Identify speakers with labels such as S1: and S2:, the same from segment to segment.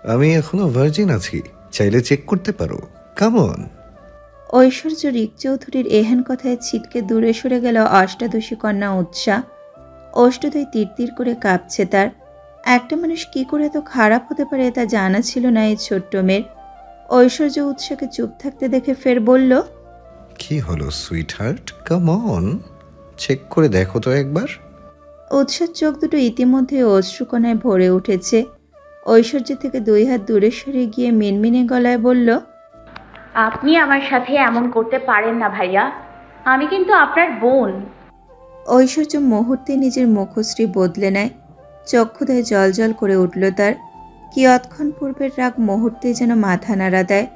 S1: আমি এখনো ভার্জিন আছি, চাইলে চেক করতে পারো। কামন।
S2: ঐশ্বর্য রিক চৌধুরীর এহেন কথায় ছিটকে দূরে সরে গেল অষ্টাদশী কন্যা উৎসা। অষ্টদয় তীর করে কাঁপছে তার। একটা মানুষ কি করে এত খারাপ হতে পারে তা জানা ছিল না এই ছোট্ট মেয়ের। ঐশ্বর্য উৎসাকে চুপ থাকতে দেখে ফের বলল,
S1: কি হলো সুইট হার্ট, কামন, চেক করে দেখো তো একবার।
S2: উৎসার চোখ দুটো ইতিমধ্যে অশ্রুকণায় ভরে উঠেছে। ঐশ্বর্য থেকে 2 হাত দূরে সরে গিয়ে মিনমিনে গলায় বলল,
S3: আপনি আমার সাথে এমন করতে পারেন না ভাইয়া, আমি কিন্তু আপনার বোন।
S2: ঐশ্বর্য মুহূর্তে নিজের মুখশ্রী বদলে নেয়। চক্ষুদয় জল জল করে উঠল তার। কিয়ৎক্ষণ পূর্বের রাগ মুহূর্তে যেন মাথা নাড়া দেয়।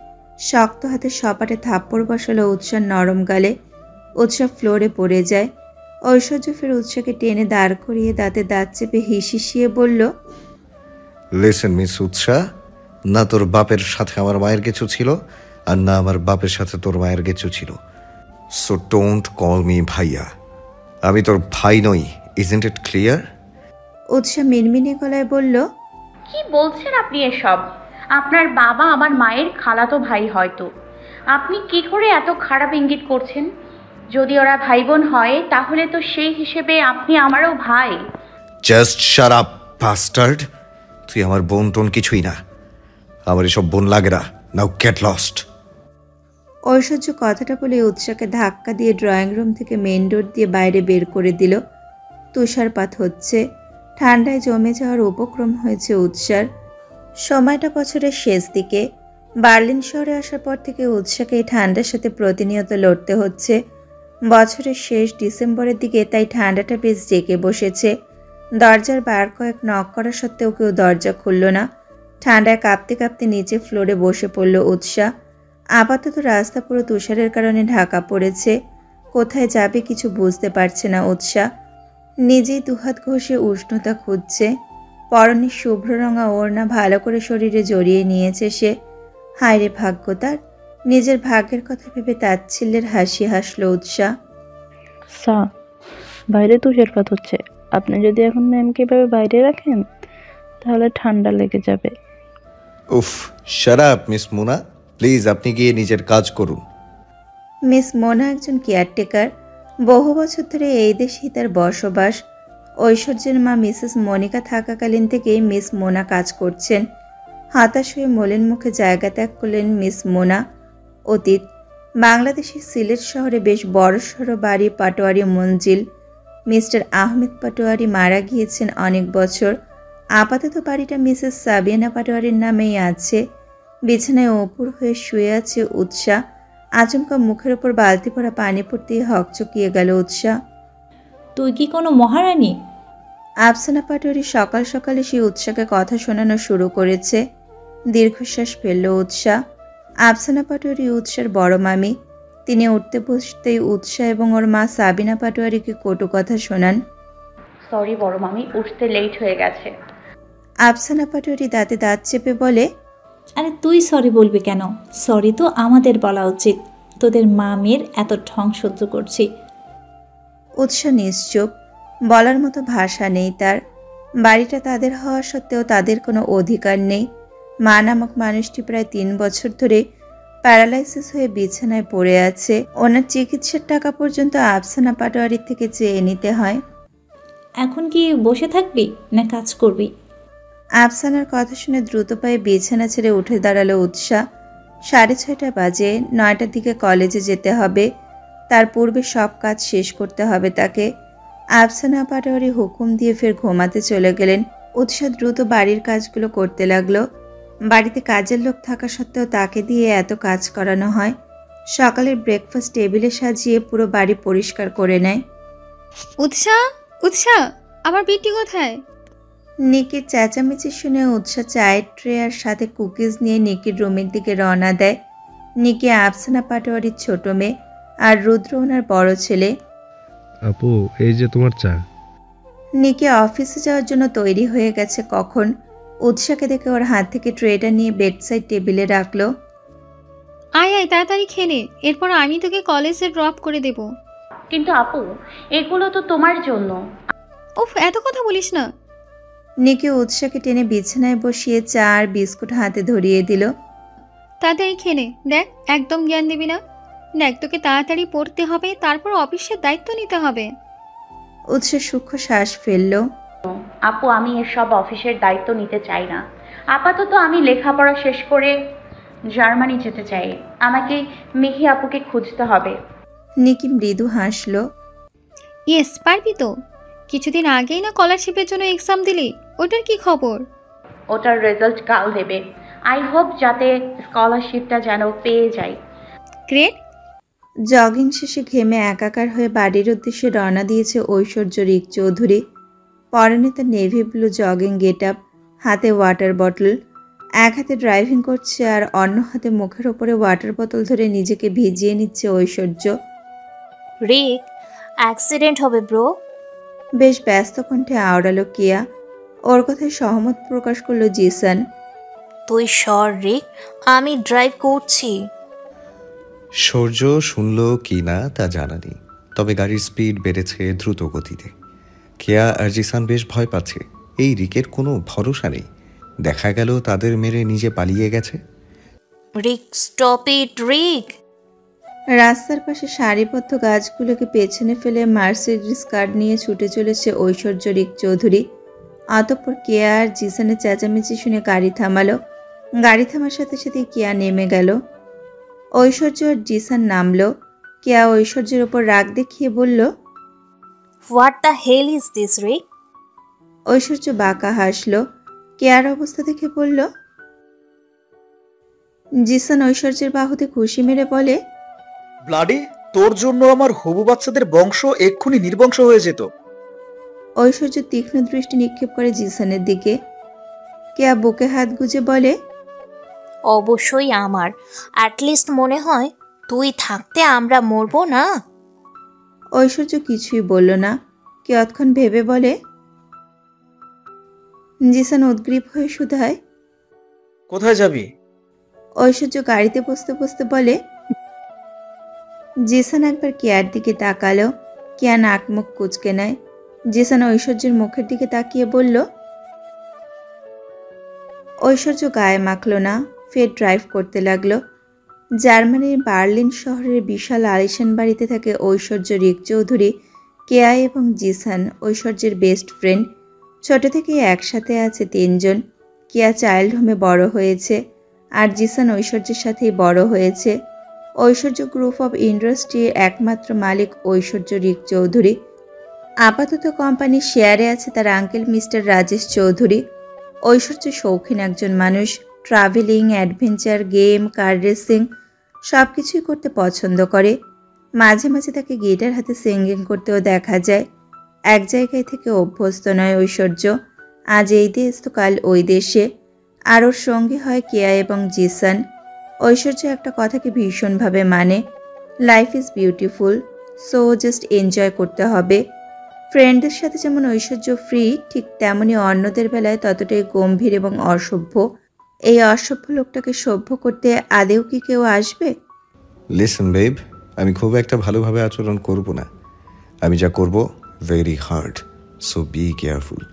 S2: শক্ত হাতে সপাটে থাপ্পড় বসালো উৎসার নরম গালে। উৎসা ফ্লোরে পড়ে যায়। ঐশ্বর্য ফের উৎসাকে টেনে দাঁড় করিয়ে দাঁতে দাঁত চেপে হিসিয়ে বলল,
S1: লিসেন মিস উৎসাহ, না তোর বাপের সাথে আমার মায়ের কিছু ছিল, আর না আমার বাপের সাথে তোর মায়ের কিছু ছিল। সো ডোন্ট কল মি ভাইয়া। আমি তোর ভাই নই, ইজন্ট ইট ক্লিয়ার?
S2: উৎসা মিনমিনে গলায় বলল,
S3: কি বলছেন আপনি এসব? আপনার বাবা আমার মায়ের খালাতো ভাই হয়তো। আপনি কি করে এত খারাপ ইঙ্গিত করছেন? যদি ওরা ভাই বোন হয় তাহলে তো সেই হিসেবে আপনি আমারও ভাই।
S1: Just shut up bastard. তুই আমার বোন টোন কিছুই না, আমার এসব বোন লাগে না। নাও গেট লস্ট।
S2: ঐশ্বর্য কথাটা বলে উৎসাকে ধাক্কা দিয়ে ড্রয়িং রুম থেকে মেইন ডোর দিয়ে বাইরে বের করে দিল। তুষারপাত হচ্ছে। ঠান্ডায় জমে যাওয়ার উপক্রম হয়েছে উৎসার। সময়টা বছরের শেষ দিকে। বার্লিন শহরে আসার পর থেকে উৎসাকে এই ঠান্ডার সাথে প্রতিনিয়ত লড়তে হচ্ছে। বছরের শেষ ডিসেম্বরের দিকে তাই ঠান্ডাটা বেশ জেঁকে বসেছে। দরজার বার কয়েক নক করা সত্ত্বেও কেউ দরজা খুলল না। ঠান্ডায় কাঁপতে কাঁপতে নিচে ফ্লোরে বসে পড়ল উৎসা। আপাতত রাস্তা পুরো তুষারের কারণে ঢাকা পড়েছে। কোথায় যাবে কিছু বুঝতে পারছে না উৎসা। নিজেই দুহাত ঘষে উষ্ণতা খুঁজছে। পরনে শুভ্র রঙা ওড়না ভালো করে শরীরে জড়িয়ে নিয়েছে সে। হায়রে ভাগ্য তার। নিজের ভাগ্যের কথা ভেবে তাচ্ছিল্যের হাসি হাসল উৎসা।
S4: বাইরে তুষারপাত হচ্ছে, আপনি যদি এখন ম্যামকে এভাবে বাইরে রাখেন তাহলে ঠান্ডা লেগে যাবে।
S1: উফ, shut up miss Mona, please আপনি গিয়ে নিজের কাজ করুন।
S2: মিস মোনা একজন কেয়ারটেকার। বহু বছর ধরে এই দেশেই তার বসবাস। ঐশ্বর্যের মা মিসেস মনিকা থাকাকালীন থেকেই মিস মোনা কাজ করছেন। হতাশ হয়ে মলিন মুখে জায়গা ত্যাগ করলেন মিস মোনা। অতীত: বাংলাদেশের সিলেট শহরে বেশ বড়সড় বাড়ি পাটোয়ারি মঞ্জিল। মিস্টার আহমেদ পাটোয়ারি মারা গিয়েছেন অনেক বছর। আপাতত বাড়িটা মিসেস সাবিয়ানা পাটোয়ারির নামেই আছে। বিছানায় অপুর হয়ে শুয়ে আছে উৎসা। আচমকা মুখের ওপর বালতি ভরা পানি পড়তেই হকচকিয়ে গেল উৎসা।
S5: তুই কি কোনো মহারানী?
S2: আফসানা পাটোয়ারি সকাল সকালে সেই উৎসাকে কথা শোনানো শুরু করেছে। দীর্ঘশ্বাস ফেলল উৎসা। আফসানা পাটোয়ারি উৎসার বড় মামি। তিনি উঠতে বসতেই উৎসা এবং ওর মা সাবিনা পাটোয়ারিকে কটু কথা শোনান।
S3: সরি বড় মামি, উঠতে লেট হয়ে গেছে।
S2: আফসানা পাটোয়ারি দাঁতে দাঁত চেপে বলে,
S5: আরে তুই সরি বলবি কেন? সরি তো আমাদের বলা উচিত। তোদের মা মেয়ের এত ঢং সহ্য করছি।
S2: উৎসা নিশ্চুপ। বলার মতো ভাষা নেই তার। বাড়িটা তাদের হওয়া সত্ত্বেও তাদের কোনো অধিকার নেই। মা নামক মানুষটি প্রায় 3 বছর ধরে প্যারালাইসিস হয়ে বিছানায় পড়ে আছে। ওনার চিকিৎসার টাকা পর্যন্ত আফসানা পাটোয়ারির থেকে চেয়ে নিতে হয়।
S5: এখন কি বসে থাকবি না কাজ করবি?
S2: আফসানার কথা শুনে দ্রুত পায়ে বিছানা ছেড়ে উঠে দাঁড়ালো উৎসা। 6:30 বাজে। 9টার দিকে কলেজে যেতে হবে। তার পূর্বে সব কাজ শেষ করতে হবে তাকে। আফসানা পাটোয়ারি হুকুম দিয়ে ফের ঘুমাতে চলে গেলেন। উৎসা দ্রুত বাড়ির কাজগুলো করতে লাগলো। বাড়িতে কাজের লোক থাকা সত্ত্বেও তাকে দিয়ে এত কাজ করানো হয়। সকালের ব্রেকফাস্ট টেবিলে সাজিয়ে পুরো বাড়ি পরিষ্কার করে নেয়।
S6: উৎসা, উৎসা, আমার বিটি কোথায়?
S2: নিকির চেঁচামেচি শুনে উৎসা চায়ের ট্রে আর সাথে কুকিজ নিয়ে নিকির রুমের দিকে রওনা দেয়। নিকি আফসানা পাটোয়ারির ছোট মেয়ে, আর রুদ্র ওনার বড় ছেলে।
S7: আপু, এই যে তোমার চা।
S2: নিকি অফিসে যাওয়ার জন্য তৈরি হয়ে গেছে কখন। উৎসাকে দেখে ওর হাত থেকে ট্রেটা নিয়ে বেডসাইড টেবিলে রাখলো।
S6: আয় আয়, তাড়াতাড়ি খেলে, এরপর আমি তোকে কলেজে ড্রপ করে দেব।
S3: কিন্তু আপু, এগুলো তো তোমার জন্য।
S6: উফ, এত কথা বলিস না।
S2: নিকি উৎসাকে টেনে বিছানায় বসিয়ে চা আর বিস্কুট হাতে ধরিয়ে দিল।
S6: তাড়াতাড়ি খেয়ে নে, দেখ একদম জ্ঞান দিবি না। দেখ তোকে তাড়াতাড়ি পড়তে হবে, তারপর অফিসের দায়িত্ব নিতে হবে।
S2: উৎসা সূক্ষ্ম শ্বাস ফেলল।
S3: আপু আমি এসব অফিসের দায়িত্ব নিতে চাই না। আপাতত আমি লেখাপড়া শেষ করে জার্মানি যেতে চাই। আমাকে মিহি আপুকে খুঁজতে হবে।
S2: নিকি মৃদু হাসল।
S6: ইয়েস, পারবি তো। কিছুদিন আগেই না স্কলারশিপের জন্য এক্সাম দিলি, ওটার কি খবর?
S3: ওটার রেজাল্ট কাল দেবে। আই হোপ যাতে স্কলারশিপটা যেন পেয়ে যাই।
S6: গ্রেট।
S2: জগিং শেষে ঘেমে একাকার হয়ে বাড়ির উদ্দেশ্যে রওনা দিয়েছে ঐশ্বর্য রিক চৌধুরী। পরনে তার navy blue jogging get up, হাতে ওয়াটার বটল। এক হাতে ড্রাইভিং করছে আর অন্য হাতে মুখের ওপরে ওয়াটার বোতল ধরে নিজেকে ভিজিয়ে নিচ্ছে ঐশ্বর্য।
S8: রিক, অ্যাক্সিডেন্ট হবে ব্রো।
S2: বেশ ব্যস্ত কণ্ঠে আওড়ালো কিয়া। ওর কথায় সহমত প্রকাশ করলো জিসান।
S8: তুই সর রিক, আমি ড্রাইভ করছি।
S1: সূর্য শুনল কি না তা জানা নেই, তবে গাড়ির স্পিড বেড়েছে দ্রুত গতিতে। কেয়া আর জিসান বেশ ভয় পাচ্ছে। এই রিকের কোনো ভরসা নেই। দেখা গেল তাদের মেরে নিজে পালিয়ে গেছে।
S8: রিক স্টপ ইট রিক।
S2: রাস্তার পাশে সারিবদ্ধ গাছগুলোকে পেছনে ফেলে মার্সিডিজ কার নিয়ে ছুটে চলেছে ঐশ্বর্য রিক চৌধুরী। অতঃপর কেয়া আর জিসানের চেঁচামেচি শুনে গাড়ি থামালো। গাড়ি থামার সাথে সাথে কেয়া নেমে গেল। ঐশ্বর্য আর জিসান নামলো। কেয়া ঐশ্বর্যের ওপর রাগ দেখিয়ে বলল,
S8: what the hell is this Rick?
S2: Aishwarya বাঁকা হাসলো। কেয়ার অবস্থা দেখে বলল। জিসান ঐশ্বর্যের বাহুতে খুশি মেরে বলে,
S9: ব্লাডি, তোর জন্য আমার হবু বাচ্চাদের বংশ এক্ষুনি নির্বংশ হয়ে যেত।
S2: ঐশ্বর্য তীক্ষ্ণ দৃষ্টি নিক্ষেপ করে জিসানের দিকে। কেয়া বুকে হাত গুজে বলে,
S8: অবশ্যই আমার। অ্যাটলিস্ট মনে হয় তুই থাকতে আমরা মরবো না।
S2: ঐশ্বর্য কিছুই বলল না। কিয়ৎক্ষণ ভেবে বলে, জিসান উদ্গ্রীব হয়ে শুধায়,
S9: কোথায় যাবি?
S2: ঐশ্বর্য গাড়িতে বসতে বসতে বলে। জিসান একবার কেয়ার দিকে তাকালো। কেয়া নাক মুখ কুচকে নেয়। জিসান ঐশ্বর্যের মুখের দিকে তাকিয়ে বলল। ঐশ্বর্য গায়ে মাখল না, ফের ড্রাইভ করতে লাগলো। জার্মানির বার্লিন শহরের বিশাল আলিশান বাড়িতে থাকে ঐশ্বর্য রিক চৌধুরী। কেয়া এবং জিসান ঐশ্বর্যের বেস্ট ফ্রেন্ড। ছোট থেকে একসাথে আছে তিনজন। কেয়া চাইল্ড হোমে বড় হয়েছে আর জিসান ঐশ্বর্যের সাথেই বড় হয়েছে। ঐশ্বর্য গ্রুপ অফ ইন্ডাস্ট্রির একমাত্র মালিক ঐশ্বর্য রিক চৌধুরী। আপাতত কোম্পানির শেয়ারে আছে তার আঙ্কেল মিস্টার রাজেশ চৌধুরী। ঐশ্বর্য শৌখিন একজন মানুষ। Travelling, adventure, game, car racing সব কিছুই করতে পছন্দ করে। মাঝে মাঝে তাকে গিটার হাতে সিঙ্গিং করতেও দেখা যায়। এক জায়গায় থেকে অভ্যস্ত নয় ঐশ্বর্য। আজ এই দেশ তো কাল ওই দেশে। আর ওর সঙ্গী হয় কেয়া এবং জিসান। ঐশ্বর্য একটা কথাকে ভীষণভাবে মানে, life is beautiful, so just enjoy করতে হবে। ফ্রেন্ডদের সাথে যেমন ঐশ্বর্য ফ্রি, ঠিক তেমনি অন্যদের বেলায় ততটাই গম্ভীর এবং অসভ্য। এই অসভ্য লোকটাকে সভ্য করতে আদেও কি কেউ আসবে?
S1: লিসেন বেব, আমি খুব একটা ভালোভাবে আচরণ করব না। আমি যা করব very hard, so be careful.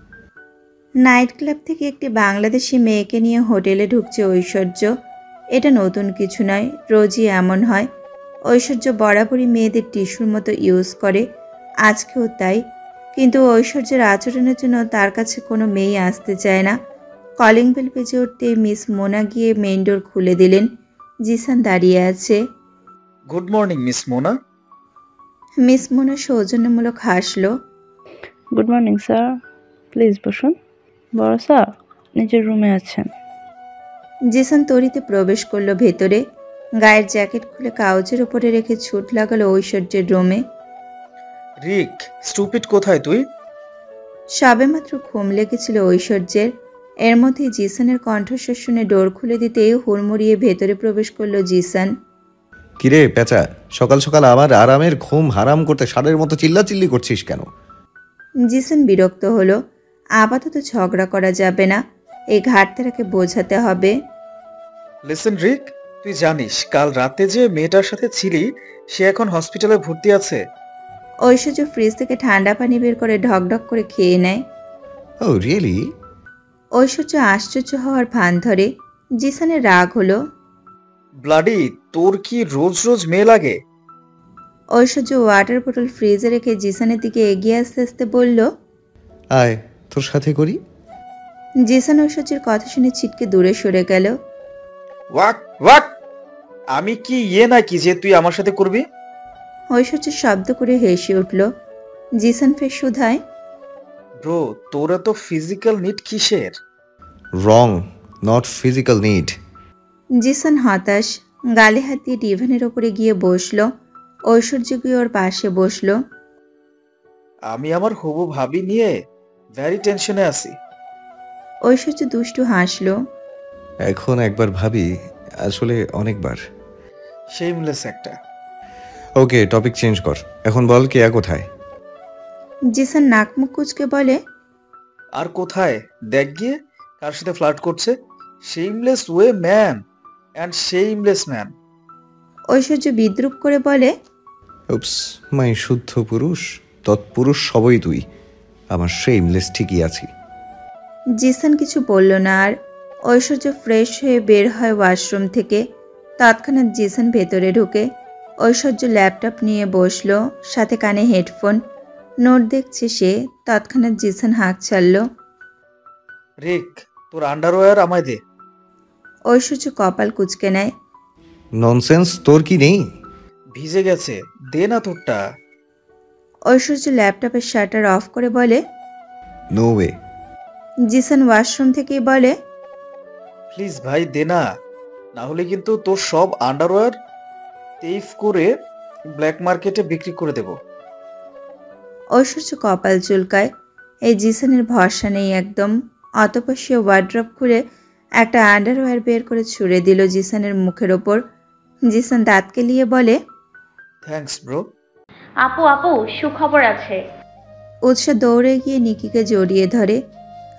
S2: Night club থেকে একটি বাংলাদেশি মেয়েকে নিয়ে হোটেলে ঢুকছে ঐশ্বর্য। এটা নতুন কিছু নয়, রোজই এমন হয়। ঐশ্বর্য বরাবরই মেয়েদের টিস্যুর মতো ইউজ করে, আজকেও তাই। কিন্তু ঐশ্বর্যের আচরণের জন্য তার কাছে কোনো মেয়ে আসতে চায় না। কলিং বেল বেজে উঠতেই মিস মোনা গিয়ে মেইন ডোর খুলে দিলেন। জিসান দাঁড়িয়ে আছে।
S9: Good morning miss Mona.
S2: Miss Mona সৌজন্যমূলক হাসলো।
S4: গুড মর্নিং স্যার, প্লিজ বসুন। বড় স্যার নিজের রুমে আছেন।
S2: জিসান তরিতে প্রবেশ করলো ভেতরে। গায়ের জ্যাকেট খুলে কাউচের উপরে রেখে ছুট লাগালো ঐশ্বর্যের রুমে।
S9: রিক, স্টুপিড কোথায় তুই?
S2: সবেমাত্র ঘুম লেগেছিল ঐশ্বর্যের। এর মধ্যেই জিসানের কণ্ঠস্বর শুনে ডোর খুলে দিতেই হুড়মুড়িয়ে ভেতরে প্রবেশ করলো জিসান।
S1: কিরে পেঁচা, সকাল সকাল আমার আরামের ঘুম হারাম করতে ষাঁড়ের মতো চিল্লাচিল্লি করছিস কেন?
S2: জিসান বিরক্ত হলো। আপাতত ঝগড়া করা যাবে না, এই ঘাটতারাকে বোঝাতে হবে।
S9: লিসেন রিক, তুই জানিস কাল রাতে যে মেয়েটার সাথে ছিলি সে এখন হসপিটালে ভর্তি আছে।
S2: ঐশ্বর্য ফ্রিজ থেকে ঠান্ডা পানি বের করে ঢকঢক করে খেয়ে নেয়।
S1: ও রিয়েলি?
S2: ঐশ্বর্য আশ্চর্য হওয়ার ভান ধরে। জিসানের রাগ হলো।
S9: ব্লাডি, তোর কি রোজ রোজ মেয়ে লাগে?
S2: ঐশ্বর্য ওয়াটার বোতল ফ্রিজে রেখে জিসানের দিকে এগিয়ে আসতে আসতে বলল।
S1: আয় তোর সাথে করি।
S2: জিসান ঐশ্বর্যের কথা শুনে ছিটকে দূরে সরে গেল।
S9: ওয়াক ওয়াক, আমি কি নাকি যে তুই আমার সাথে করবি?
S2: ঐশ্বর্য শব্দ করে হেসে উঠল। জিসান ফের শুধায়।
S9: ব্রো, তোরা তো ফিজিক্যাল নিড কিসের?
S1: রং, নট ফিজিক্যাল নিড।
S2: জিসান হতাশ। গালে হাত দিয়ে ডিভানের ওপরে গিয়ে বসলো। ঐশ্বর্য গিয়ে ওর পাশে বসলো।
S9: আমি আমার হবু ভাবি নিয়ে ভ্যারি টেনশনে আছি।
S2: ঐশ্বর্য দুষ্টু হাসলো।
S1: এখন একবার ভাবি, আসলে অনেকবার।
S9: শেমলেস একটা।
S1: ওকে, টপিক চেঞ্জ কর। এখন বল কেয়া কোথায়?
S2: জিসান নাক মুখ কুচকে বলে।
S9: আর কোথায়? দেখ গিয়ে কার সাথে ফ্লার্ট করছে। Shameless way man and shameless man.
S2: Aishwarya বিদ্রুপ করে বলে।
S1: উপস, মাই শুদ্ধ পুরুষ, তৎপুরুষ সবই তুই। আমার শেমলেস ঠিকই আছি।
S2: জিসান কিছু বলল না আর। ঐশ্বর্য ফ্রেশ হয়ে বের হয় ওয়াশরুম থেকে। তৎক্ষণাৎ জিসান ভেতরে ঢুকে। ঐশ্বর্য ল্যাপটপ নিয়ে বসলো, সাথে কানে হেডফোন। নোট দেখছে সে। তৎক্ষণাৎ জিসান হাঁক ছাড়ল।
S9: রিক, তোর আন্ডারওয়্যার আমায় দে।
S2: ঐশ্বর্য কপাল কুচকে নেয়।
S1: ননসেন্স, তোর কি নেই?
S9: ভিজে গেছে, দে না তোরটা।
S2: ঐশ্বর্য ল্যাপটপের শাটার অফ করে বলে।
S1: No way.
S2: জিসান ওয়াশরুম থেকেই বলে।
S9: প্লিজ ভাই দে না, না হলে কিন্তু তোর সব আন্ডারওয়্যার টেইপ করে ব্ল্যাক মার্কেটে বিক্রি করে দেব।
S2: ঐশ্বর্য কপাল চুলকায়। এই জিসানের ভরসা নেই একদম। অতঃপর সে ওয়ার্ড্রপ খুলে একটা আন্ডারওয়্যার বের করে ছুঁড়ে দিল জিসানের মুখের ওপর। জিসান দাঁত কেলিয়ে বলে।
S9: Thanks bro.
S3: আপু আপু, সুখবর আছে।
S2: উৎসা দৌড়ে গিয়ে নিকিকে জড়িয়ে ধরে।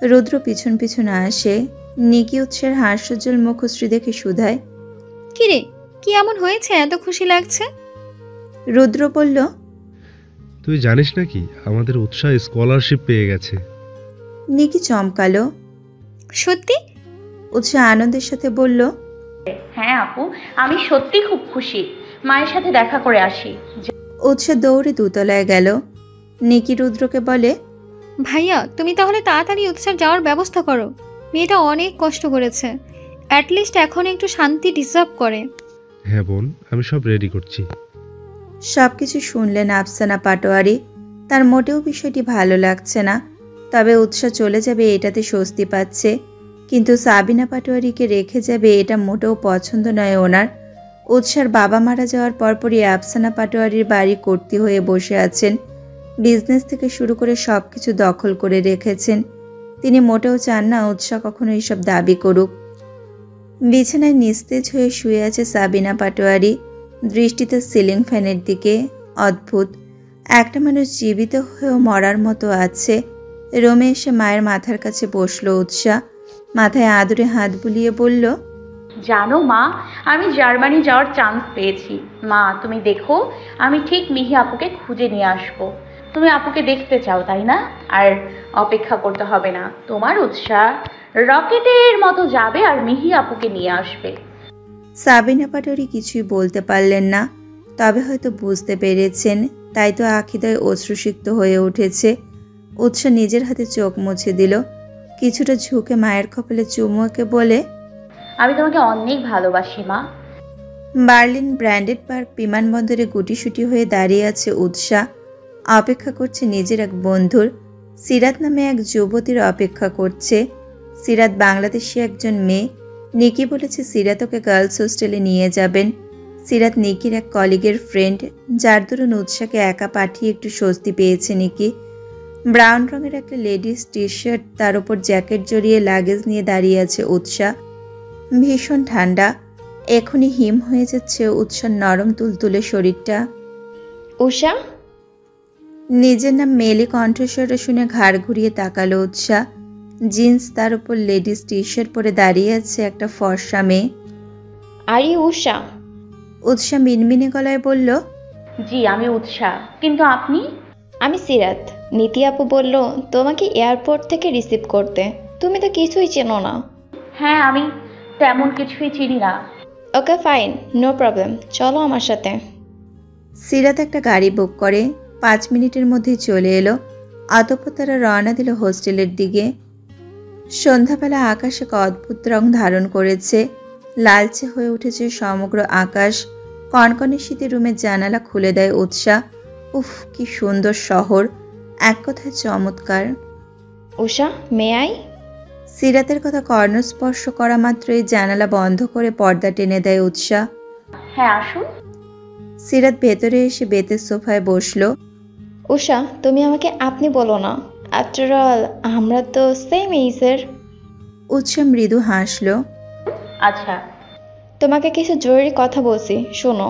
S2: রুদ্র পিছন পিছন আসে। নিকি উৎসের হাস্যোজ্জ্বল মুখশ্রী দেখে শুধায়।
S6: কিরে, কি এমন হয়েছে এত খুশি লাগছে?
S2: রুদ্র বলল।
S7: তুই জানিস নাকি আমাদের উৎসাহ স্কলারশিপ পেয়ে গেছে?
S2: নিকি চমকালো।
S6: সত্যি?
S2: উৎসা আনন্দের সাথে বলল।
S3: হ্যাঁ আপু, আমি সত্যি খুব খুশি। মায়ের সাথে দেখা করে আসি।
S2: উৎসা দৌড়ে দোতলায় গেল। নিকি রুদ্রকে বলে।
S6: ভাইয়া, তুমি তাহলে তাড়াতাড়ি উৎসব যাওয়ার ব্যবস্থা করো। মেয়েটা অনেক কষ্ট করেছে। অ্যাটলিস্ট এখন একটু শান্তি ডিজার্ভ করে।
S7: হ্যাঁ বোন, আমি সব রেডি করছি।
S2: সবকিছু শুনলেন আফসানা পাটোয়ারি। তার মোটেও বিষয়টি ভালো লাগছে না। তবে উৎসা চলে যাবে এটাতে স্বস্তি পাচ্ছে। কিন্তু সাবিনা পাটোয়ারিকে রেখে যাবে এটা মোটেও পছন্দ নয় ওনার। উৎসার বাবা মারা যাওয়ার পরপরই আফসানা পাটোয়ারির বাড়ি কর্তি হয়ে বসে আছেন। বিজনেস থেকে শুরু করে সব কিছু দখল করে রেখেছেন। তিনি মোটেও চান না উৎসা কখনো এসব দাবি করুক। বিছানায় নিস্তেজ হয়ে শুয়ে আছে সাবিনা পাটোয়ারি। দৃষ্টিতে সিলিং ফ্যানের দিকে। অদ্ভুত, একটা মানুষ জীবিত হয়েও মরার মতো আছে। রোমে এসে মায়ের মাথার কাছে বসলো উৎসা। মাথায় আদরে হাত বুলিয়ে বলল।
S3: জানো মা, আমি জার্মানি যাওয়ার চান্স পেয়েছি। মা তুমি দেখো, আমি ঠিক মিহি আপুকে খুঁজে নিয়ে আসবো। তুমি আপুকে দেখতে চাও তাই না? আর অপেক্ষা করতে হবে না। তোমার উৎসাহ রকেটের মতো যাবে আর মিহি আপুকে নিয়ে আসবে।
S2: সাবিনা পাটোয়ারি কিছুই বলতে পারলেন না। তবে হয়তো বুঝতে পেরেছেন, তাই তো আখিদয় অশ্রুসিক্ত হয়ে উঠেছে। উৎসা নিজের হাতে চোখ মুছে দিল। কিছুটা ঝুঁকে মায়ের কপালে চুমু এঁকে বলে।
S3: আমি তোমাকে অনেক ভালোবাসি মা।
S2: বার্লিন ব্র্যান্ডেড পার্ক বিমানবন্দরে গুটিসুটি হয়ে দাঁড়িয়ে আছে উৎসা। অপেক্ষা করছে নিজের এক বন্ধুর। সিরাত নামে এক যুবতীর অপেক্ষা করছে। সিরাত বাংলাদেশি একজন মেয়ে। নিকি বলেছে সিরাত ওকে গার্লস হোস্টেলে নিয়ে যাবেন। সিরাত নিকির এক কলিগের ফ্রেন্ড, যার দরুন উৎসাকে একা পাঠিয়ে একটু স্বস্তি পেয়েছে নিকি। ব্রাউন রঙের একটা লেডিস টি শার্ট, তার উপর জ্যাকেট জড়িয়ে লাগেজ নিয়ে দাঁড়িয়ে আছে উৎসা। ভীষণ ঠান্ডা। এখনই হিম হয়ে যাচ্ছে উৎসার নরম তুলতুলে শরীরটা।
S10: উষা,
S2: নিজের নাম মেলি কণ্ঠস্বরে শুনে ঘাড় ঘুরিয়ে তাকালো উৎসা। জিন্স, তার উপর লেডিস টি শার্ট পরে দাঁড়িয়ে আছে একটা ফর্সা মেয়ে।
S10: আরে উষা।
S2: উৎসা মিনমিনে গলায় বলল।
S3: জি আমি উৎসাহ, কিন্তু আপনি?
S10: আমি সিরাত। নীতি আপু বলল তোমাকে এয়ারপোর্ট থেকে রিসিভ করতে। তুমি তো কিছুই চেনো না।
S3: হ্যাঁ, আমি তেমন কিছুই চিনি না।
S10: ওকে ফাইন, নো প্রবলেম, চলো আমার সাথে।
S2: সিরাত একটা গাড়ি বুক করে 5 মিনিটের মধ্যেই চলে এলো। অতঃপর তারা রওনা দিল হোস্টেলের দিকে। সন্ধ্যাবেলা আকাশ এক অদ্ভুত রং ধারণ করেছে, লালচে হয়ে উঠেছে সমগ্র আকাশ। কনকনে শীতে রুমের জানালা খুলে দেয় উৎসাহ। উফ, কি সুন্দর শহর, এক কথায় চমৎকার।
S10: উষা, মে আই?
S2: সিরাতের কথা কর্ণস্পর্শ করা মাত্রই জানালা বন্ধ করে পর্দা টেনে দেয় উৎসাহ।
S3: হ্যাঁ, আসুন।
S2: সিরাত ভেতরে এসে বেতের সোফায় বসলো।
S10: উষা, তুমি আমাকে আপনি বলো না, আফটার অল আমরা তো সেম এইজের।
S2: উৎসাহ মৃদু হাসলো।
S3: আচ্ছা।
S10: তোমাকে কিছু জরুরি কথা বলছি, শোনো।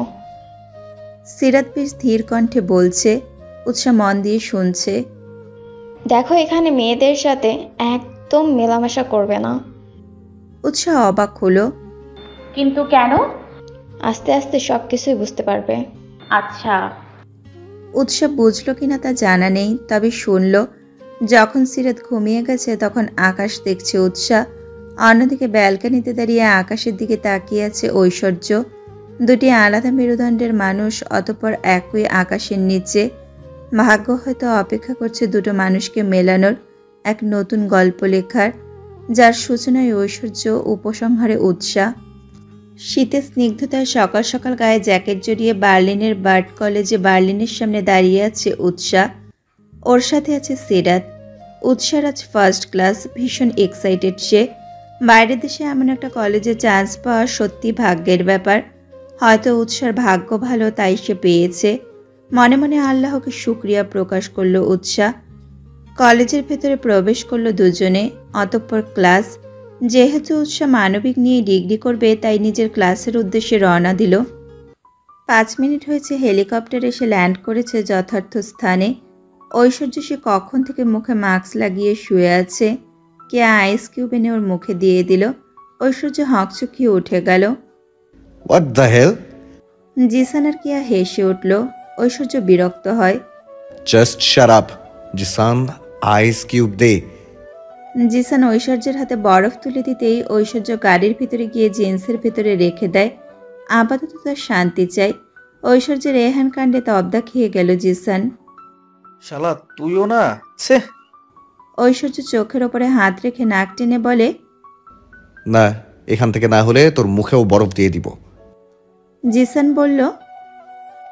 S2: সিরাত বেশ ধীর কণ্ঠে বলছে, উৎসাহ মন দিয়ে শুনছে।
S10: দেখো, এখানে মেয়েদের সাথে একদম মেলামেশা করবে না।
S2: উৎসাহ অবাক হলো।
S3: কিন্তু কেন?
S10: আস্তে আস্তে সব কিছুই বুঝতে পারবে।
S3: আচ্ছা।
S2: উৎসাহ বুঝলো কিনা তা জানা নেই, তবে শুনল। যখন সিরাত ঘুমিয়ে গেছে তখন আকাশ দেখছে উৎসাহ। অন্যদিকে ব্যালকনিতে দাঁড়িয়ে আকাশের দিকে তাকিয়ে আছে ঐশ্বর্য। দুটি আলাদা মেরুদণ্ডের মানুষ, অতঃপর একই আকাশের নিচে। ভাগ্য হয়তো অপেক্ষা করছে দুটো মানুষকে মেলানোর, এক নতুন গল্প লেখার, যার সূচনায় ঐশ্বর্য, উপসংহারে উৎসাহ। শীতের স্নিগ্ধতায় সকাল সকাল গায়ে জ্যাকেট জড়িয়ে বার্লিনের বার্ড কলেজে বার্লিনের সামনে দাঁড়িয়ে আছে উৎসাহ। ওর সাথে আছে সিরাত। উৎসাহ আজ ফার্স্ট ক্লাস, ভীষণ এক্সাইটেড সে। বাইরের দেশে এমন একটা কলেজে চান্স পাওয়া সত্যি ভাগ্যের ব্যাপার। হয়তো উৎসার ভাগ্য ভালো, তাই সে পেয়েছে। মনে মনে আল্লাহকে শুকরিয়া প্রকাশ করলো উৎসাহ। কলেজের ভেতরে প্রবেশ করলো দুজনে, অতঃপর ক্লাস। যেহেতু উৎসাহ মানবিক নিয়ে ডিগ্রি করবে, তাই নিজের ক্লাসের উদ্দেশ্যে রওনা দিল। 5 মিনিট হয়েছে হেলিকপ্টার এসে ল্যান্ড করেছে যথার্থ স্থানে। ঐশ্বর্য সে কখন থেকে মুখে মাস্ক লাগিয়ে শুয়ে আছে। কে আইস কিউব এনে ওর মুখে দিয়ে দিল। ঐশ্বর্য হকচকিয়ে উঠে গেল।
S1: What the hell?
S2: জিসান আর কিয়া হেসে উঠল। ঐশ্বর্য বিরক্ত হয়।
S1: Just shut up Zisan, ice cube দে।
S2: জিসান ঐশ্বর্যের হাতে বরফ তুলে দিতেই ঐশ্বর্য গাড়ির ভিতরে গিয়ে জিন্সের ভিতরে রেখে দেয়। আপাতত তার শান্তি চাই। ঐশ্বর্যের এহেন কাণ্ডে তবদা খেয়ে গেল জিসান।
S9: শালা তুইও না, ছে।
S2: ঐশ্বর্য চোখের ওপরে হাত রেখে নাক টেনে বলে,
S1: না, এখান থেকে না হলে তোর মুখেও বরফ দিয়ে দিব।
S2: জিসান বলল,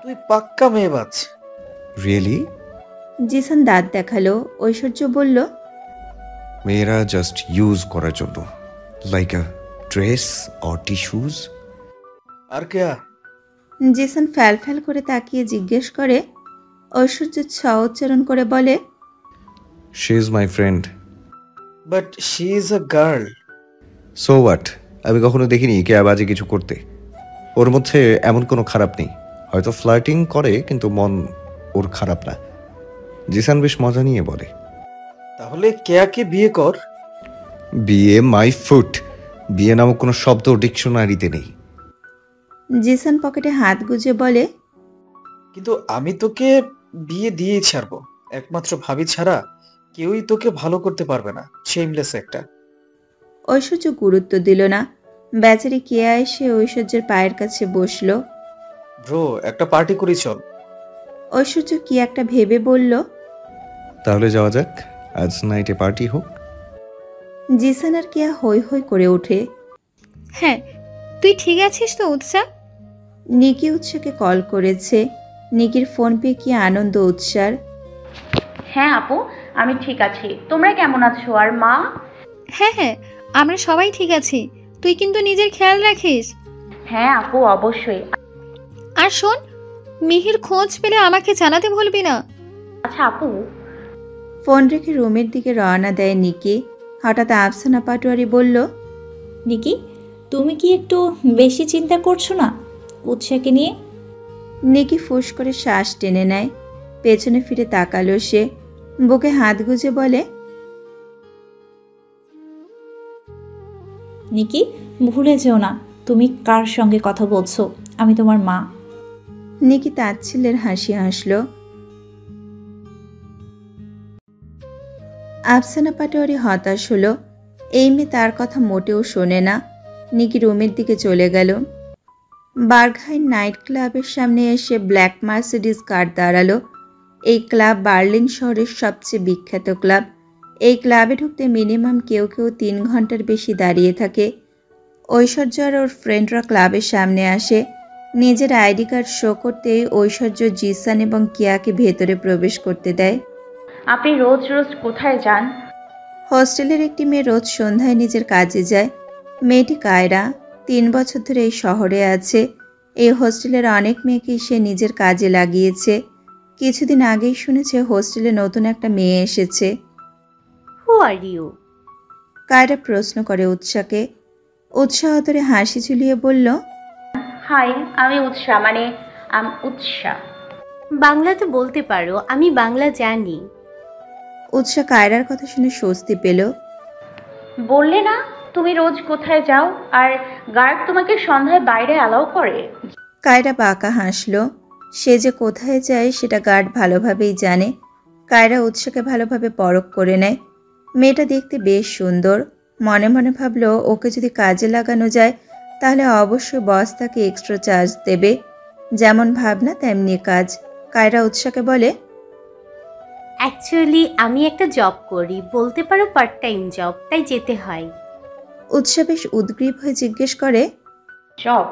S9: তুই পাক্কা মেয়েবাজ।
S1: রিয়েলি?
S2: জিসান দাঁত দেখালো। ঐশ্বর্য বলল,
S1: মেয়েরা জাস্ট ইউজ করার জন্য, like a dress or tissues.
S9: আর কেয়া?
S2: জিসান ফ্যাল ফ্যাল করে তাকিয়ে জিজ্ঞেস করে। ঐশ্বর্য ছ উচ্চারণ করে বলে,
S1: she is my friend.
S9: But she is a girl.
S1: So what? আমি কখনো দেখিনি কে বাজে কিছু করতে। ওর মধ্যে এমন কোনো খারাপ নেই। হয়তো ফ্লার্টিং করে, কিন্তু মন ওর খারাপ না। জিসান বেশ মজা নিয়ে বলে,
S9: তাহলে কেয়াকে বিয়ে কর।
S1: বিয়ে মাই ফুট। বিয়ে নামক কোনো শব্দ ডিকশনারিতে নেই।
S2: জিসান পকেটে হাত গুজে বলে,
S9: কিন্তু আমি তোকে বিয়ে দিয়েই ছাড়বো। একমাত্র ভাবি ছাড়া কেউই তোকে ভালো করতে পারবে না। শেমলেস একটা।
S2: ঐশ্বর্য গুরুত্ব দিল না। বেচারি কেয়া এসে ঐশ্বর্যের পায়ের কাছে বসলো।
S9: ব্রো, একটা পার্টি করি চল।
S2: ঐশ্বর্য কি একটা ভেবে বলল,
S1: তাহলে যাওয়া যাক, আজ নাইটে পার্টি হোক।
S2: জিসান আর কেয়া হৈ হৈ করে ওঠে।
S6: হ্যাঁ, তুই ঠিক আছিস তো উৎসাহ?
S2: নিকি উৎসাকে কল করেছে। নিকির ফোন পেয়ে কি আনন্দ উৎসার।
S3: হ্যাঁ আপু, আমি ঠিক আছি। তোমরা কেমন আছো? আর মা?
S6: হ্যাঁ হ্যাঁ, আমরা সবাই ঠিক আছি। তুই কিন্তু নিজের খেয়াল রাখিস।
S3: হ্যাঁ আপু, অবশ্যই।
S6: আর শোন, মিহির খোঁজ পেলে আমাকে জানাতে ভুলবি না।
S3: আচ্ছা আপু।
S2: ফোন রেখে রুমের দিকে রওনা দেয় নিকি। হঠাৎ আফসানা পাটোয়ারি বলল,
S5: নিকি, তুমি কি একটু বেশি চিন্তা করছো না উৎসাকে নিয়ে?
S2: নিকি ফুস করে শ্বাস টেনে নেয়। পেছনে ফিরে তাকালো সে। বুকে হাত গুজে বলে,
S5: নিকি, ভুলে যেও না তুমি কার সঙ্গে কথা বলছো। আমি তোমার মা।
S2: নিকি তাচ্ছিল্যের হাসি হাসল। আফসানা পাটোয়ারি হতাশ হলো। এই মেয়ে তার কথা মোটেও শোনে না। নিকি রুমের দিকে চলে গেল। বার্গহাইন নাইট ক্লাবের সামনে এসে ব্ল্যাক মার্সিডিজ কার দাঁড়ালো। এই ক্লাব বার্লিন শহরের সবচেয়ে বিখ্যাত ক্লাব। এই ক্লাবে ঢুকতে মিনিমাম কেউ কেউ 3 ঘন্টার বেশি দাঁড়িয়ে থাকে। ঐশ্বর্য আর ওর ফ্রেন্ডরা ক্লাবের সামনে আসে। নিজের আইডি কার্ড শো করতেই ঐশ্বর্য জিসান এবং কিয়াকে ভেতরে প্রবেশ করতে দেয়।
S3: আপনি রোজ রোজ কোথায় যান?
S2: হোস্টেলের একটি মেয়ে রোজ সন্ধ্যায় নিজের কাজে যায়। মেয়েটি কায়রা 3 বছর ধরে এই শহরে আছে। এই হোস্টেলের অনেক মেয়েকেই সে নিজের কাজে লাগিয়েছে। কিছুদিন আগেই শুনেছে হোস্টেলে নতুন একটা মেয়ে এসেছে।
S11: হু আর ইউ?
S2: কায়রা প্রশ্ন করে উৎসাকে। উৎসাহ ধরে হাসি ঝুলিয়ে বলল,
S3: হাই, আমি উৎসা, মানে উৎসা।
S11: বাংলা তো বলতে পারো, আমি বাংলা জানি।
S2: উৎসা কায়রার কথা শুনে স্বস্তি পেল।
S3: বললে না তুমি রোজ কোথায় যাও, আর গার্ড তোমাকে সন্ধ্যায় বাইরে অ্যালাউ করে?
S2: কায়রা বাঁকা হাসল। সে যে কোথায় যায় সেটা গার্ড ভালোভাবেই জানে। কায়রা উৎসাকে ভালোভাবে পরখ করে নেয়। মেয়েটা দেখতে বেশ সুন্দর। মনে মনে ভাবল, ওকে যদি কাজে লাগানো যায় তাহলে অবশ্যই বস তাকে এক্সট্রা চার্জ দেবে। যেমন ভাবনা তেমনি কাজ। কায়রা উৎসাকে বলে,
S11: অ্যাকচুয়ালি আমি একটা জব করি, বলতে পারো পার্ট টাইম জব, তাই যেতে হয়।
S2: উৎসা বেশ উদ্গ্রীব হয়ে জিজ্ঞেস করে,
S3: জব?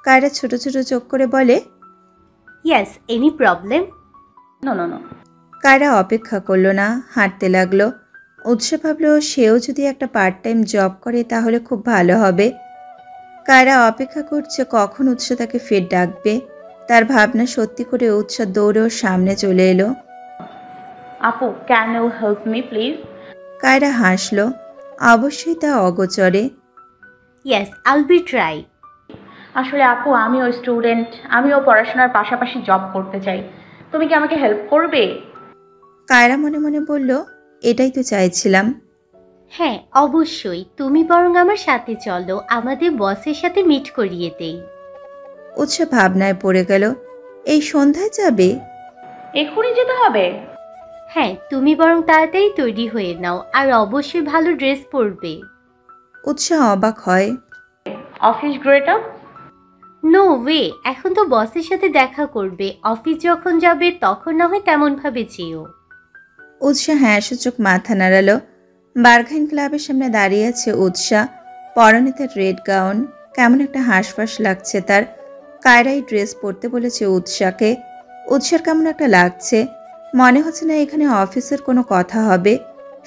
S2: কায়রা ছোট ছোট চোখ করে বলে,
S11: yes, any problem?
S3: No no no.
S2: Kaira অপেক্ষা করলো না, হাঁটতে লাগলো। উৎসা ভাবল সেও যদি একটা পার্ট টাইম জব করে তাহলে খুব ভালো হবে। কায়রা অপেক্ষা করছে কখন উৎসা তাকে ফের ডাকবে। তার ভাবনা সত্যি করে উৎসা দৌড়ে ওর সামনে চলে এলো।
S3: আপু, can you help me please?
S2: Kaira হাসলো। অবশ্যই তা অগোচরে।
S11: ইয়েস, আইল বি ট্রাই।
S3: আসলে আপু, আমিও স্টুডেন্ট, আমিও পড়াশোনার পাশাপাশি জব করতে চাই। তুমি কি আমাকে হেল্প করবে?
S2: কায়রা মনে মনে বলল, এটাই তো চাইছিলাম।
S11: হ্যাঁ অবশ্যই, তুমি বরং আমার সাথে চলো, আমাদের বসের সাথে মিট করিয়ে দেই।
S2: উৎসা ভাবনায় পড়ে গেল। এই সন্ধ্যায় যাবে?
S3: এক্ষুনি যেতে হবে?
S11: হ্যাঁ, তুমি বরং তাড়াতাড়ি তৈরি হয়ে নাও, আর অবশ্যই ভালো ড্রেস পরবে।
S2: উৎসা অবাক হয়।
S3: Office great up?
S11: No way, এখন তো বসের সাথে দেখা করবে, অফিস যখন যাবে তখন না হয় তেমনভাবে যেও।
S2: উৎসা হ্যাঁ সূচক মাথা নাড়ালো। বার্গহাইন ক্লাবের সামনে দাঁড়িয়ে আছে উৎসা। পরনে তার রেড গাউন। কেমন একটা হাঁসফাঁস লাগছে তার। কায়রাই ড্রেস পরতে বলেছে উৎসাকে। উৎসার কেমন একটা লাগছে। মনে হচ্ছে না এখানে অফিসের কোনো কথা হবে।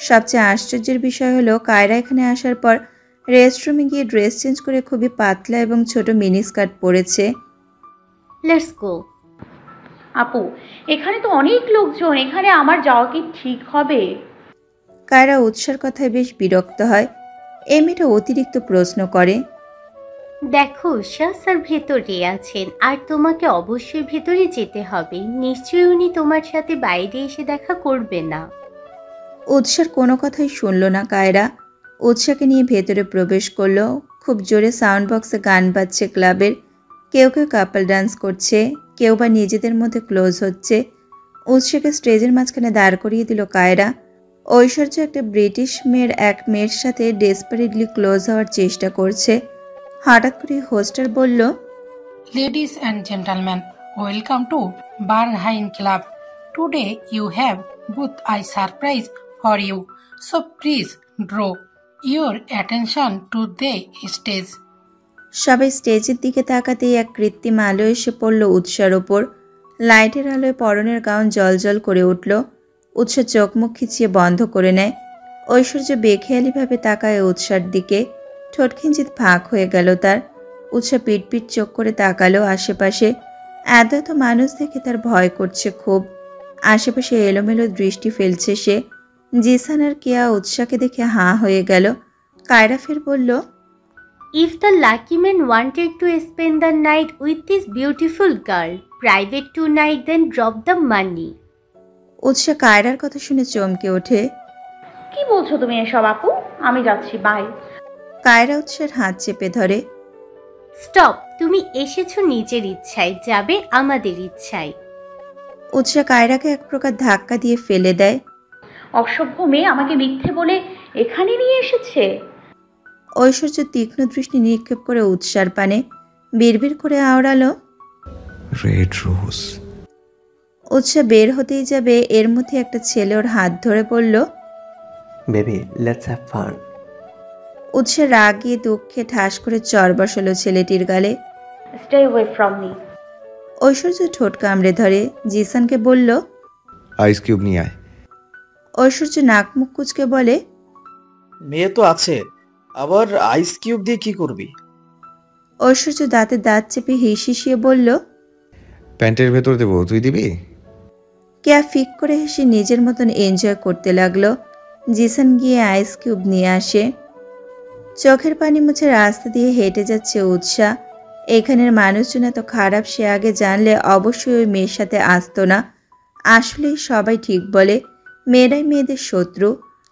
S2: সবচেয়ে আশ্চর্যের বিষয় হলো কায়রা এখানে আসার পর রেস্টরুমে গিয়ে ড্রেস চেঞ্জ করে খুবই পাতলা এবং ছোট মিনি স্কার্ট পরেছে।
S11: Let's go.
S3: আপু, এখানে তো অনেক লোকজন, এখানে আমার যাওয়া কি ঠিক হবে?
S2: কায়রা উৎসার কথায় বেশ বিরক্ত হয়। এই মেয়েটা অতিরিক্ত প্রশ্ন করে।
S11: দেখো, উষা স্যার ভেতরে আছেন, আর তোমাকে অবশ্যই ভেতরে যেতে হবে। নিশ্চয়ই উনি তোমার সাথে বাইরে এসে দেখা করবে না।
S2: উৎসার কোনো কথাই শুনল না কায়রা। উৎসাকে নিয়ে ভেতরে প্রবেশ করলো। খুব জোরে সাউন্ড বক্সে গান বাজছে ক্লাবের। কেউ কেউ কাপল ডান্স করছে, কেউ বা নিজেদের মধ্যে ক্লোজ হচ্ছে। উৎসাকে স্টেজের মাঝখানে দাঁড় করিয়ে দিল কায়রা। ঐশ্বর্য একটা ব্রিটিশ মেয়ের এক মেয়ের সাথে ডেসপারেটলি ক্লোজ হওয়ার চেষ্টা করছে। হঠাৎ করে হোস্টার বলল,
S12: Ladies and gentlemen, welcome to Barnhain Club. Today you have both a surprise for you. So please draw your attention to the stage.
S2: সবাই স্টেজের দিকে তাকাতেই এক কৃত্রিম আলো এসে পড়ল উৎসার ওপর। লাইটের আলোয় পরনের গাউন জলজল করে উঠল। উৎসা চোখ মুখ খিচিয়ে বন্ধ করে নেয়। ঐশ্বর্য বেখেয়ালিভাবে তাকায় উৎসার দিকে। ঠোঁট কিঞ্চিত ফাঁক হয়ে গেল তার। উৎসা পিটপিট চোখ করে তাকালো আশেপাশে। এত এত মানুষ দেখে তার ভয় করছে খুব। আশেপাশে এলোমেলো দৃষ্টি ফেলছে সে। জিসান আর কেয়া উৎসাকে দেখে হাঁ হয়ে গেল। কায়রা ফের বলল,
S11: If the lucky man wanted to spend the night with this beautiful girl, private tonight, then drop the money.
S2: উৎসা কায়রার কথা শুনে চমকে ওঠে।
S3: কি বলছো তুমি এসব আপু? আমি যাচ্ছি, বাই।
S2: কায়রা উৎসার হাত চেপে ধরে।
S11: স্টপ, তুমি এসেছো নিজের ইচ্ছায়, যাবে আমাদের ইচ্ছায়।
S2: উৎসা কায়রাকে এক প্রকার ধাক্কা দিয়ে ফেলে দেয়।
S3: অসভ্য মেয়ে আমাকে মিথ্যে বলে এখানে নিয়ে এসেছে।
S2: ঐশ্বর্য তীক্ষ্ণ দৃষ্টি নিক্ষেপ করে উৎসার পানে বিড়বিড় করে আওড়ালো,
S1: রেড রোজ।
S2: উৎসা বের হতেই যাবে, এর মধ্যে একটা ছেলে ওর হাত ধরে বলল,
S13: বেবি লেটস হ্যাভ ফান।
S2: উৎসা রাগিয়ে দুঃখে ঠাস করে চর বসালো ছেলেটির গালে।
S3: Stay away from me.
S2: Aishwarya ঠোঁট কামড়ে ধরে জিসানকে বলল,
S1: আইস কিউব নিয়ে আয়।
S2: ঐশ্বর্য নাক মুখ কুচকে বলে,
S9: মেয়ে তো আছে, আবার আইস কিউব দিয়ে কি করবি?
S2: ঐশ্বর্য দাঁতে দাঁত চেপে হিসিয়ে বলল,
S1: প্যান্টের ভেতর দেবো, তুই দিবি?
S2: কেয়া ফিক করে হেসে নিজের মতন এনজয় করতে লাগলো। জিসান গিয়ে আইস কিউব নিয়ে আসে। চোখের পানি মুছে রাস্তা দিয়ে হেঁটে যাচ্ছে উৎসা। এখানের মানুষজন এত খারাপ সে আগে জানলে অবশ্যই ওই মেয়ের সাথে আসতো না। আসলেই সবাই ঠিক বলে, মেয়েরাই মেয়েদের শত্রু।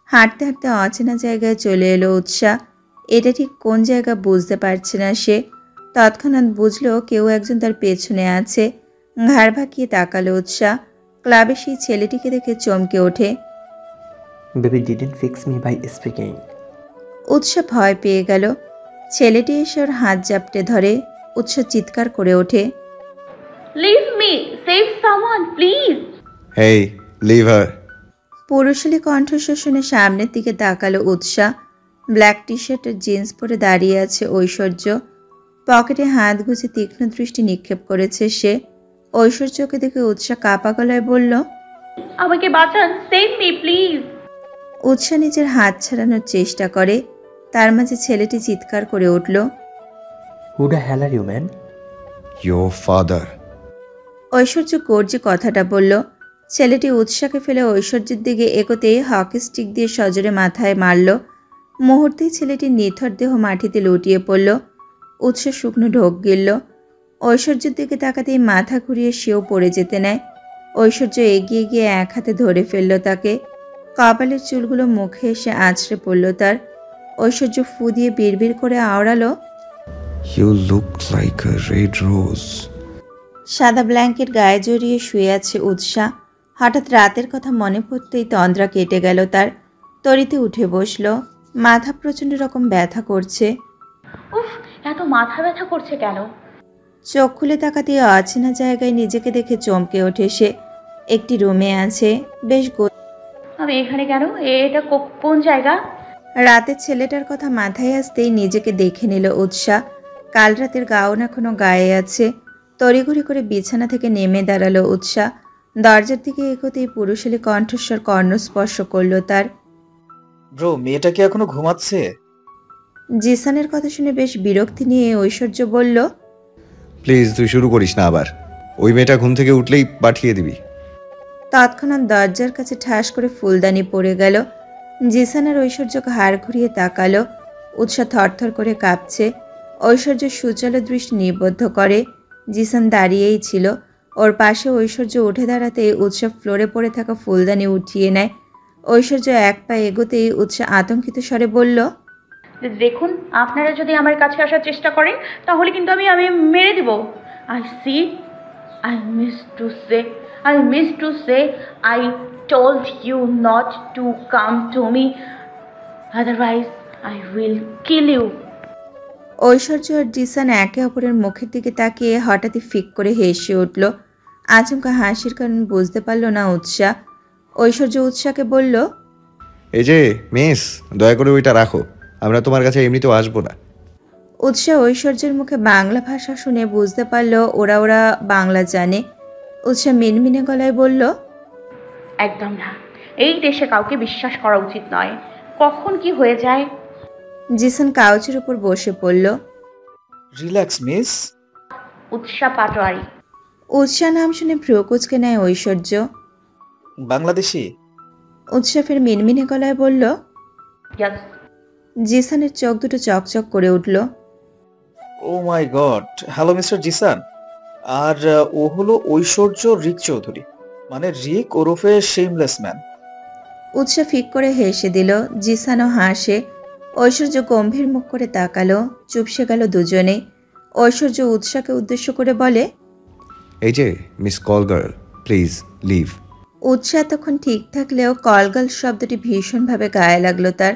S2: হাঁটতে হাঁটতে অচেনা জায়গায় চলে এলো উৎসা। এটা ঠিক কোন জায়গা বুঝতে পারছে না সে। তৎক্ষণাৎ বুঝলো কেউ একজন তার পেছনে আছে। ঘাড় ভাকিয়ে তাকালো উৎসা। ক্লাবে সেই ছেলেটিকে দেখে চমকে ওঠে।
S13: Baby didn't fix me by speaking.
S2: Utsha ভয় পেয়ে গেল। ছেলেটি এসে ওর হাত জাপটে ধরে। উৎসা চিৎকার করে ওঠে,
S3: leave me, save someone please.
S1: Hey, leave her.
S2: পুরুষালী কণ্ঠস্বর শুনে সামনের দিকে তাকালো উৎসা। ব্ল্যাক টি শার্ট আর জিন্স পরে দাঁড়িয়ে আছে ঐশ্বর্য। পকেটে হাত গুজে তীক্ষ্ণ দৃষ্টি নিক্ষেপ করেছে সে। ঐশ্বর্যকে দেখে উৎসা কাঁপা গলায় বলল,
S3: আমাকে বাঁচান, সেভ মি প্লিজ।
S2: উৎসা নিজের হাত ছাড়ানোর চেষ্টা করে। তার মাঝে ছেলেটি চিৎকার করে উঠল,
S13: who the hell are you man?
S1: Your father.
S2: Aishwarya গর্জে কথাটা বলল। ছেলেটি উৎসাকে ফেলে ঐশ্বর্যের দিকে এগোতেই হকি স্টিক দিয়ে সজোরে মাথায় মারল। মুহূর্তেই ছেলেটির নিথর দেহ মাটিতে লুটিয়ে পড়ল। উৎসা শুকনো ঢোক গিলল। ঐশ্বর্যের দিকে তাকাতেই মাথা ঘুরিয়ে সেও পড়ে যেতে নেয়। ঐশ্বর্য এগিয়ে গিয়ে এক হাতে ধরে ফেলল তাকে। কপালের চুলগুলো মুখে এসে আছড়ে পড়ল তার। ঐশ্বর্য ফু দিয়ে বিড়বিড় করে আওড়ালো,
S1: you look like a red rose.
S2: সাদা ব্ল্যাঙ্কেট গায়ে জড়িয়ে শুয়ে আছে উৎসা। হঠাৎ রাতের কথা মনে পড়তেই তন্দ্রা কেটে গেল তার। তরিতে উঠে বসল। মাথা প্রচণ্ড রকম ব্যথা করছে।
S3: উফ, এত মাথা ব্যথা করছে কেন?
S2: চোখ খুলে তাকাতে অচেনা জায়গায় নিজেকে দেখে চমকে ওঠে সে। একটি রুমে আছে, বেশ
S3: আমি এখানে কেন? এটা কোন জায়গা?
S2: রাতের ছেলেটার কথা মাথায় আসতেই নিজেকে দেখে নিল উৎসা। কাল রাতের গাউন এখনো গায়ে আছে। তড়িঘড়ি করে বিছানা থেকে নেমে দাঁড়ালো উৎসা। দরজার দিকে এগোতেই পুরুষালী কণ্ঠস্বর কর্ণস্পর্শ করল তার।
S9: ব্রো, মেয়েটা কি এখনো ঘুমাচ্ছে?
S2: জিসানের কথা শুনে বেশ বিরক্তি নিয়ে ঐশ্বর্য বলল,
S1: প্লিজ তুই শুরু করিস না আবার। ওই মেয়েটা ঘুম থেকে উঠলেই পাঠিয়ে দিবি।
S2: তৎক্ষণাৎ দরজার কাছে ঠাস করে ফুলদানি পড়ে গেল। জিসান আর ঐশ্বর্য ঘাড় ঘুরিয়ে তাকালো। উৎসা থরথর করে কাঁপছে। ঐশ্বর্য সুচালো দৃষ্টি নিবদ্ধ করে। জিসান দাঁড়িয়েই ছিল। ওর পাশে ঐশ্বর্য উঠে দাঁড়াতে উৎসা ফ্লোরে পড়ে থাকা ফুলদানি উঠিয়ে নেয়। ঐশ্বর্য এক পা এগোতেই উৎসা আতঙ্কিত স্বরে বলল,
S3: দেখুন, আপনারা যদি আমার কাছে আসার চেষ্টা করেন তাহলে কিন্তু আমি মেরে দিব। I miss to say I told you not to come to me, otherwise I will kill you.
S2: ঐশ্বর্য আর জিসান একে অপরের মুখের দিকে তাকিয়ে হঠাৎই ফিক করে হেসে উঠল। আচমকা হাসির কারণ বুঝতে পারল না উৎসা। ঐশ্বর্য উৎসাকে বলল,
S1: এই যে মিস, দয়া করে ওইটা রাখো, আমরা তোমার কাছে এমনিতেও আসবো না।
S2: উৎসা ঐশ্বর্যের মুখে বাংলা ভাষা শুনে বুঝতে পারল ওরা বাংলা জানে। উৎসা মিনমিনে গলায় বলল,
S3: একদম না, এই দেশে কাউকে বিশ্বাস করা উচিত নয়, কখন কি হয়ে যায়।
S2: জিসান কাউচের উপর বসে পড়ল।
S9: Relax miss.
S3: উৎসা পাটোয়ারি।
S2: উৎসা নাম শুনে ভ্রুকুচকে নেয় ঐশ্বর্য।
S9: বাংলাদেশি?
S2: উৎসা ফের মিনমিনে গলায় বলল,
S3: ইয়েস।
S2: জিসানের চোখ দুটো চকচক করে উঠল।
S9: ও মাই গড, হ্যালো মিস্টার জিসান। আর ও হলো ঐশ্বর্য রিক চৌধুরী, মানে রিক ওরফে শেমলেস ম্যান।
S2: উৎসা ফিক করে হেসে দিল। জিসানও হাসে। ঐশ্বর্য গম্ভীর মুখ করে তাকালো। চুপসে গেল দুজনে। ঐশ্বর্য উৎসাকে উদ্দেশ্য করে বলে,
S1: এই যে miss call girl, please leave.
S2: Utsha তখন ঠিক থাকলেও কলগার্ল শব্দটি ভীষণভাবে গায়ে লাগলো তার।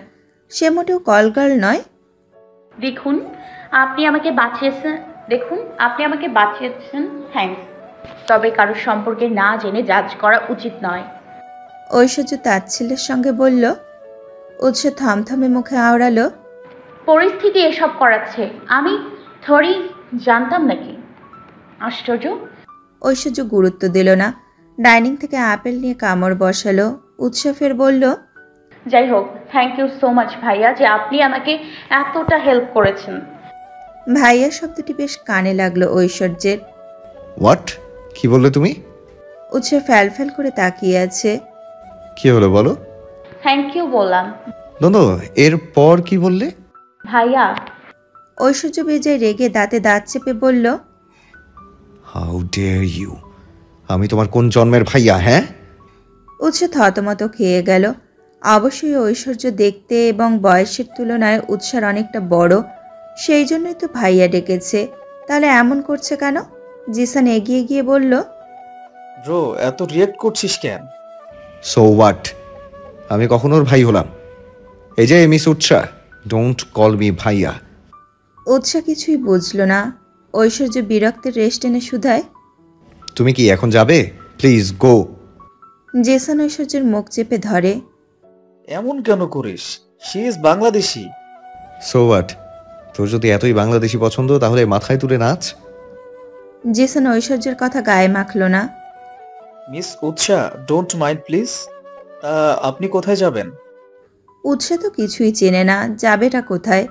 S2: সে মোটেও কলগার্ল নয়।
S3: দেখুন আপনি আমাকে বাঁচিয়েছেন দেখুন আপনি আমাকে বাঁচিয়েছেন, থ্যাঙ্কস। তবে কারোর সম্পর্কে না জেনে জাজ করা উচিত নয়।
S2: ঐশ্বর্য তাচ্ছিল্যের সঙ্গে বলল। উৎসা থমথমে মুখে আওড়ালো।
S3: পরিস্থিতি এসব করাচ্ছে, আমি থরি জানতাম নাকি? আশ্চর্য।
S2: ঐশ্বর্য গুরুত্ব দিল না। ডাইনিং থেকে আপেল নিয়ে কামড় বসালো। উৎসা ফের বলল।
S3: যাই হোক, থ্যাংক ইউ সো মাচ ভাইয়া যে আপনি আমাকে এতটা হেল্প করেছেন।
S2: ভাইয়া শব্দটি বেশ কানে লাগলো ঐশ্বর্যের।
S1: হোয়াট? কি বললে তুমি?
S2: উৎসা ফ্যাল ফ্যাল করে তাকিয়ে আছে।
S1: কি হলো বলো?
S3: থ্যাংক ইউ বললাম।
S1: নো, এরপর কি বললে?
S3: ভাইয়া।
S2: ঐশ্বর্য বেজায় রেগে দাঁতে দাঁত চেপে বলল।
S1: How dare you! আমি তোমার কোন জন্মের ভাইয়া? হ্যাঁ?
S2: উৎসা থতমত খেয়ে গেল। অবশ্যই ঐশ্বর্য দেখতে এবং বয়সের তুলনায় উৎসার অনেকটা বড়, সেই জন্যই তো ভাইয়া ডেকেছে। তাহলে এমন করছে কেন? জিসান এগিয়ে গিয়ে বলল।
S9: ব্রো, এত রিয়েক্ট করছিস কেন?
S1: So what? আমি কখন ওর ভাই হলাম? এই যে miss Utsa, don't call me ভাইয়া।
S2: উৎসা কিছুই বুঝল না। ঐশ্বর্য বিরক্তের রেশ টেনে শুধায়।
S1: তুমি কি এখন যাবে? Please go.
S2: জেসান ঐশ্বর্যের মুখ চেপে ধরে।
S9: এমন কেন করিস? She is Bangladeshi.
S1: So what? তোর যদি এতই বাংলাদেশি পছন্দ তাহলে মাথায় তুলে নাচ।
S2: জেসান ঐশ্বর্যের কথা গায়ে মাখল না।
S9: Miss Utsa, don't mind please. আপনি কোথায় যাবেন?
S2: উৎসা তো কিছুই চেনে না, যাবেটা কোথায়?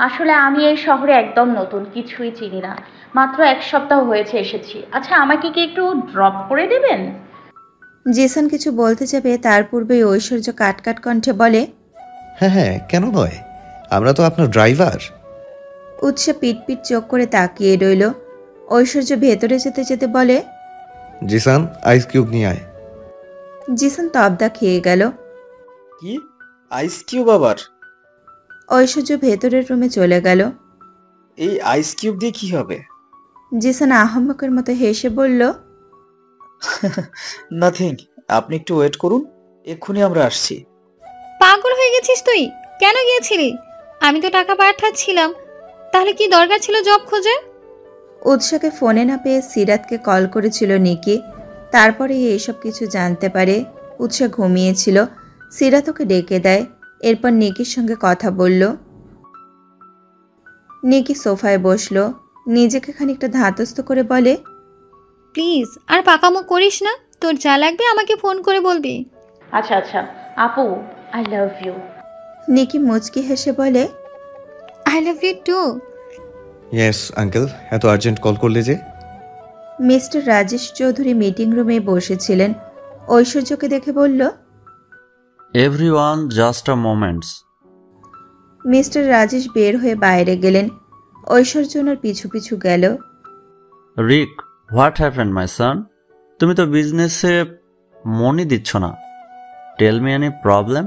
S3: আসলে আমি এই শহরে একদম নতুন, কিছুই চিনি না। মাত্র 1 সপ্তাহ হয়েছে এসেছি। আচ্ছা, আমাকে কি একটু ড্রপ করে দেবেন?
S2: জেসান কিছু বলতে যাবে, তার পূর্বেই ঐশ্বর্য কাটকাট কণ্ঠে বলে।
S1: হ্যাঁ, কেন নয়, আমরা তো আপনার ড্রাইভার।
S2: উৎসা পিট চোখ করে তাকিয়ে রইল। ঐশ্বর্য ভেতরে যেতে যেতে বলে।
S1: জিসান, আইস কিউব নিয়ে আয়।
S2: জিসান তবদা খেয়ে গেল।
S9: কি? আইস কিউব আবার?
S2: ঐশ্বর্য ভেতরের রুমে চলে গেল।
S9: এই আইস কিউব দিয়ে কি হবে?
S2: জিসান আহম্মকের মতো হেসে বলল।
S9: নাথিং, আপনি একটু ওয়েট করুন, এক্ষুনি আমরা আসছি।
S6: পাগল হয়ে গেছিস তুই? কেন গিয়েছিলি? আমি তো টাকা পাঠাচ্ছিলাম, তাহলে কি দরকার ছিল জব খোঁজে?
S2: উৎসাকে ফোনে না পেয়ে সিরাতকে কল করেছিল নিকি। তারপরে এইসব কিছু জানতে পারে। উৎসা ঘুমিয়েছিল। সিরাত ওকে ডেকে দেয়। এরপর নিকির সঙ্গে কথা বলল। নিকি সোফায় বসলো। নিজেকে খানিকটা ধাতস্থ করে বলে।
S6: প্লিজ আর পাকামো করিস না, তোর যা লাগবে আমাকে ফোন করে বলবি।
S3: আচ্ছা আচ্ছা আপু, আই লাভ ইউ।
S2: নিকি মুচকি হেসে বলে।
S6: I love you too.
S1: Yes uncle, এত আর্জেন্ট কল করলে যে?
S2: মিস্টার রাজেশ চৌধুরী মিটিং রুমে বসেছিলেন। ঐশ্বর্যকে দেখে বলল।
S14: Everyone just a moments.
S2: Mister Rajesh বের হয়ে বাইরে গেলেন। ঐশ্বর্য ওনার পিছু পিছু গেল।
S14: Rick, what happened my son? তুমি তো বিজনেসে মনি দিচ্ছ না। Tell me any problem?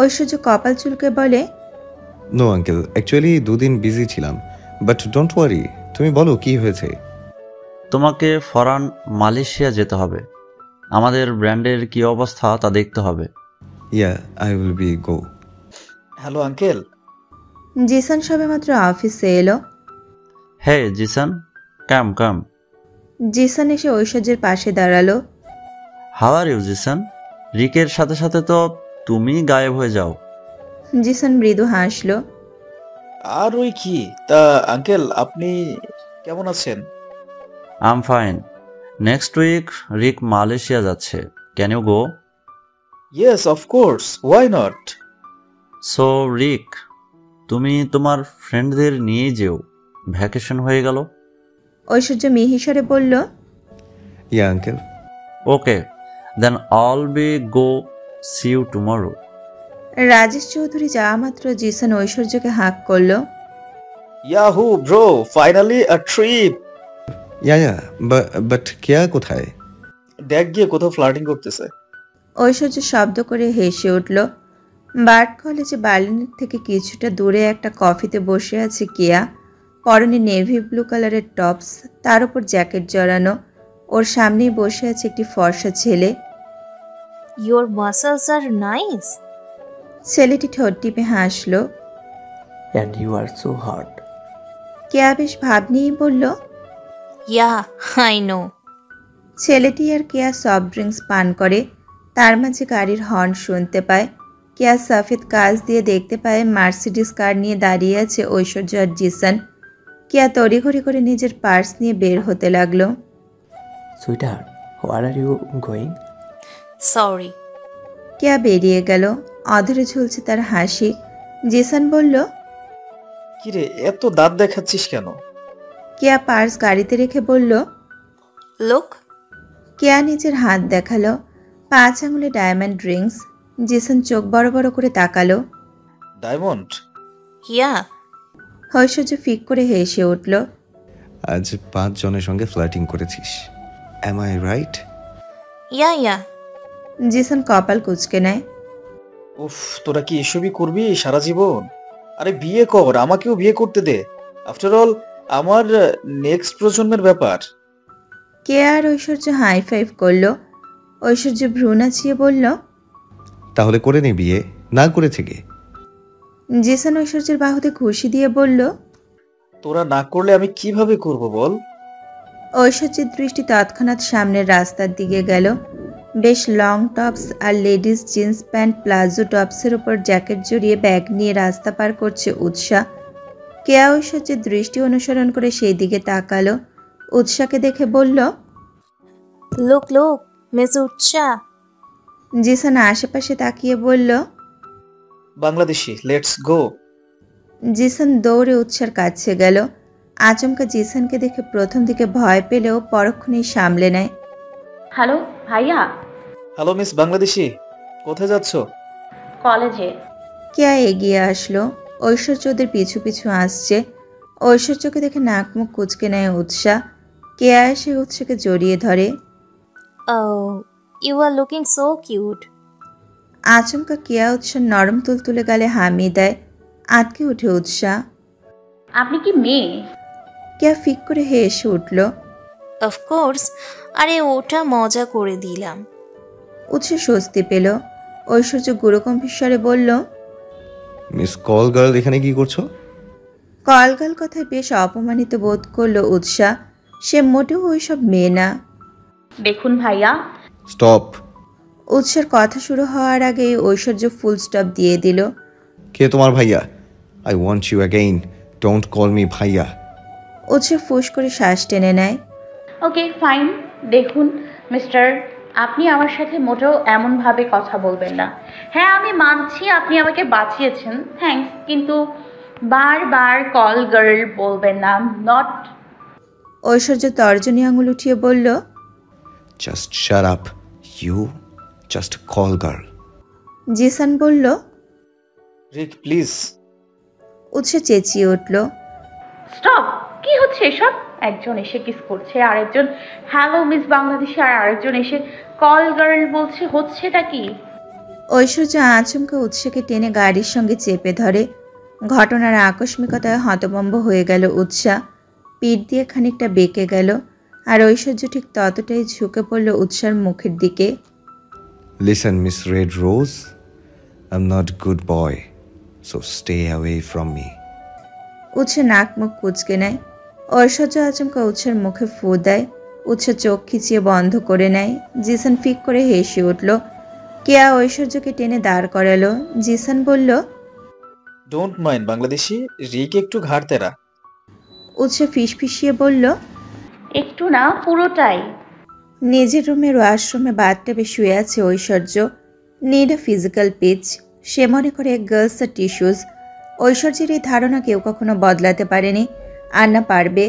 S2: Aishwarya কপাল চুলকে বলে।
S1: নো আঙ্কেল, অ্যাকচুয়ালি 2 দিন বিজি ছিলাম, বাট ডোন্ট ওয়ারি। তুমি বলো কি হয়েছে?
S14: তোমাকে ফরান মালয়েশিয়া যেতে হবে। আমাদের ব্র্যান্ডের কি অবস্থা তা দেখতে হবে।
S1: Yeah, I will be go.
S9: Hello uncle.
S2: Zisan সবেমাত্র অফিসে এলো।
S14: হে জিসান, কাম কাম।
S2: জিসান এসে ঐশ্বর্যের পাশে দাঁড়ালো।
S14: How are you Zisan? রিকের সাথে সাথে তো তুমি গায়েব হয়ে যাও।
S2: জিসান মৃদু হাসলো।
S9: আর ওই কি, তা আঙ্কেল আপনি কেমন আছেন?
S14: I am fine. Next week Rick Malaysia যাচ্ছে। Can you go?
S9: Yes of course, why not.
S14: So Rick, তুমি তোমার ফ্রেন্ডদের নিয়ে যেও, ভ্যাকেশন হয়ে গেল।
S2: ঐশ্বর্য মিহিসরে বলল।
S1: Yeah uncle.
S14: Okay, then all be go, see you tomorrow.
S2: Rajesh Chowdhury যাওয়া মাত্র জিসান ঐশ্বর্যকে হাঁক করলো।
S9: Yahoo bro, finally a trip.
S1: Yeah, but Keya কোথায়?
S9: দেখ গিয়ে কোথাও ফ্লার্টিং করতেছে।
S2: ঐশ্বর্য শব্দ করে হেসে উঠল। বার্ট কলেজে বার্লিনের থেকে কিছুটা দূরে একটা কফিতে বসে আছে কেয়া। পরনে নেভি ব্লু কালারের টপস, তার উপর জ্যাকেট জড়ানো। ওর সামনেই বসে আছে একটি ফর্সা ছেলে।
S8: Your muscles are nice.
S2: ছেলেটি ঠোঁট টিপে হাসলো।
S13: And you are so hot.
S2: Keya বেশ ভাব নিয়েই বলল।
S8: Yeah, I know.
S2: ছেলেটি আর কেয়া সফট ড্রিঙ্কস পান করে। তার মাঝে গাড়ির হর্ন শুনতে পায়। কেয়া সফেদ কাজ দিয়ে দেখতে পায় মার্সিডিজ কার নিয়ে দাঁড়িয়ে আছে ঐশ্বর্য আর জিসান। কেয়া তড়িঘড়ি করে নিজের পার্স নিয়ে বের হতে লাগলো।
S13: Sweetheart, where are you going?
S8: Sorry.
S2: Keya বেরিয়ে গেল। অধরে ঝুলছে তার হাসি। জিসান বলল,
S9: কিরে এত দাঁত দেখাচ্ছিস কেন?
S2: কেয়া পার্স গাড়িতে রেখে বলল,
S8: লুক।
S2: কেয়া নিজের হাত দেখালো। 5 আঙুলে ডায়মন্ড রিংস। জিসান চোখ বড় বড় করে তাকালো।
S9: ডায়মন্ড?
S8: ইয়া।
S2: ঐশ্বর্য ফিক করে হেসে উঠল।
S1: আজ 5 জনের সঙ্গে ফ্লার্টিং করেছিস, অ্যাম আই রাইট?
S8: ইয়া ইয়া।
S2: জিসান কপাল কুঁচকে নেয়।
S9: উফ, তোরা কি এসবই করবি সারা জীবন? আরে বিয়ে কর, আমাকেও বিয়ে করতে দে। আফটার অল আমার নেক্সট প্রজন্মের ব্যাপার।
S2: কেয়া আর ঐশ্বর্য হাই ফাইভ করলো। ঐশ্বর্য ভ্রু নাচিয়ে বলল,
S1: তাহলে করে নে বিয়ে, না করে থেকে।
S2: জিসান ঐশ্বর্যের বাহুতে ঘুষি দিয়ে বলল,
S9: তোরা না করলে আমি কিভাবে করব বল?
S2: ঐশ্বর্যের দৃষ্টি তৎক্ষণাৎ সামনের রাস্তার দিকে গেল। বেশ লং টপস আর লেডিস জিন্স প্যান্ট প্লাজো টপসের উপর জ্যাকেট জড়িয়ে ব্যাগ নিয়ে রাস্তা পার করছে উৎসা। কেয়া ঐশ্বর্যের দৃষ্টি অনুসরণ করে সেই দিকে তাকালো। উৎসাকে দেখে বলল,
S8: লুক লুক, মিস উৎসা।
S2: জিসান আশেপাশে তাকিয়ে বলল,
S9: বাংলাদেশি, লেটস গো।
S2: জিসান দৌড়ে উৎসার কাছে গেল। আচমকা জিসানকে দেখে প্রথম দিকে ভয় পেলেও পরক্ষণেই সামলে নেয়।
S3: হ্যালো ভাইয়া।
S9: হ্যালো মিস বাংলাদেশি, কোথায় যাচ্ছ?
S3: কলেজে।
S2: কেয়া এগিয়ে আসলো। ঐশ্বর্য ওদের পিছু পিছু আসছে। ঐশ্বর্যকে দেখে নাক মুখ কুচকে নেয় উৎসা। কেয়া এসে উৎসাকে জড়িয়ে ধরে।
S8: Oh, you are looking so cute.
S2: আচমকা কেয়া উৎসার নরম তুলতুলে গালে হামি দেয়। আটকে উঠে উৎসা।
S3: আপনি কি মেয়ে?
S2: কেয়া ফিক করে হেসে উঠল।
S8: অফকোর্স, আরে ওটা মজা করে দিলাম।
S2: উৎসা স্বস্তি পেল। ঐশ্বর্য গুরুগম্ভীর বলল,
S1: মিস কল গার্ল এখানে কি করছো?
S2: কলগাল কথায় বেশ অপমানিত বোধ করলো উৎসা। সে মোটেও ওইসব মেয়ে না।
S3: দেখুন ভাইয়া।
S1: স্টপ।
S2: উৎসার কথা শুরু হওয়ার আগেই ঐশ্বর্য ফুল স্টপ দিয়ে দিল।
S1: কে তোমার ভাইয়া? I want you again, don't call me ভাইয়া।
S2: উৎসা ফুস করে শ্বাস টেনে নেয়।
S3: Okay fine. দেখুন মিস্টার, আপনি আমার সাথে মোটেও এমনভাবে কথা বলবেন না। হ্যাঁ আমি মানছি আপনি আমাকে বাঁচিয়েছেন, থ্যাঙ্কস, কিন্তু বারবার কল গার্ল বলবেন না। নট।
S2: ঐশ্বর্য তর্জনী আঙুল উঠিয়ে বলল,
S1: just shut up, you just call girl.
S2: Jisan বলল,
S9: রিক প্লিজ।
S2: উৎসা চেঁচিয়ে উঠল,
S3: স্টপ। কি হচ্ছে এসব? একজন এসে কিস করছে, আরেকজন হ্যালো মিস বাংলাদেশি, আর আরেকজন এসে কল গার্ল বলছে। হচ্ছেটা কি?
S2: ঐশ্বর্য আচমকা উৎসাকে টেনে গাড়ির সঙ্গে চেপে ধরে। ঘটনার আকস্মিকতায় হতভম্ব হয়ে গেল উৎসা। পিঠ দিয়ে খানিকটা বেঁকে গেল। আর ঐশ্বর্য ঠিক ততটাই ঝুঁকে পড়ল উৎসার মুখের দিকে।
S1: Listen miss red rose, I am not good boy, so stay away from me.
S2: Utsha নাক মুখ কুচকে নেয়। ঐশ্বর্য আচমকা উৎসার মুখে ফু দেয়। উৎসা চোখ খিচিয়ে বন্ধ করে নেয়। জিসান ফিক করে হেসে উঠল। কেয়া ঐশ্বর্যকে টেনে দাঁড় করালো। জিসান বলল,
S9: ডোন্ট মাইন্ড বাংলাদেশি, রিক একটু ঘাড় তেরা।
S2: উৎসা ফিসফিসিয়ে বলল,
S3: একটু না, পুরোটাই।
S2: নিজের রুমের ওয়াশরুমে বাথটাবে শুয়ে আছে Aishwarya. Need a physical pitch. সে মনে করে গার্লস আর টিস্যুজ। ঐশ্বর্যের এই ধারণা কেউ কখনো বদলাতে পারেনি, আর না পারবে।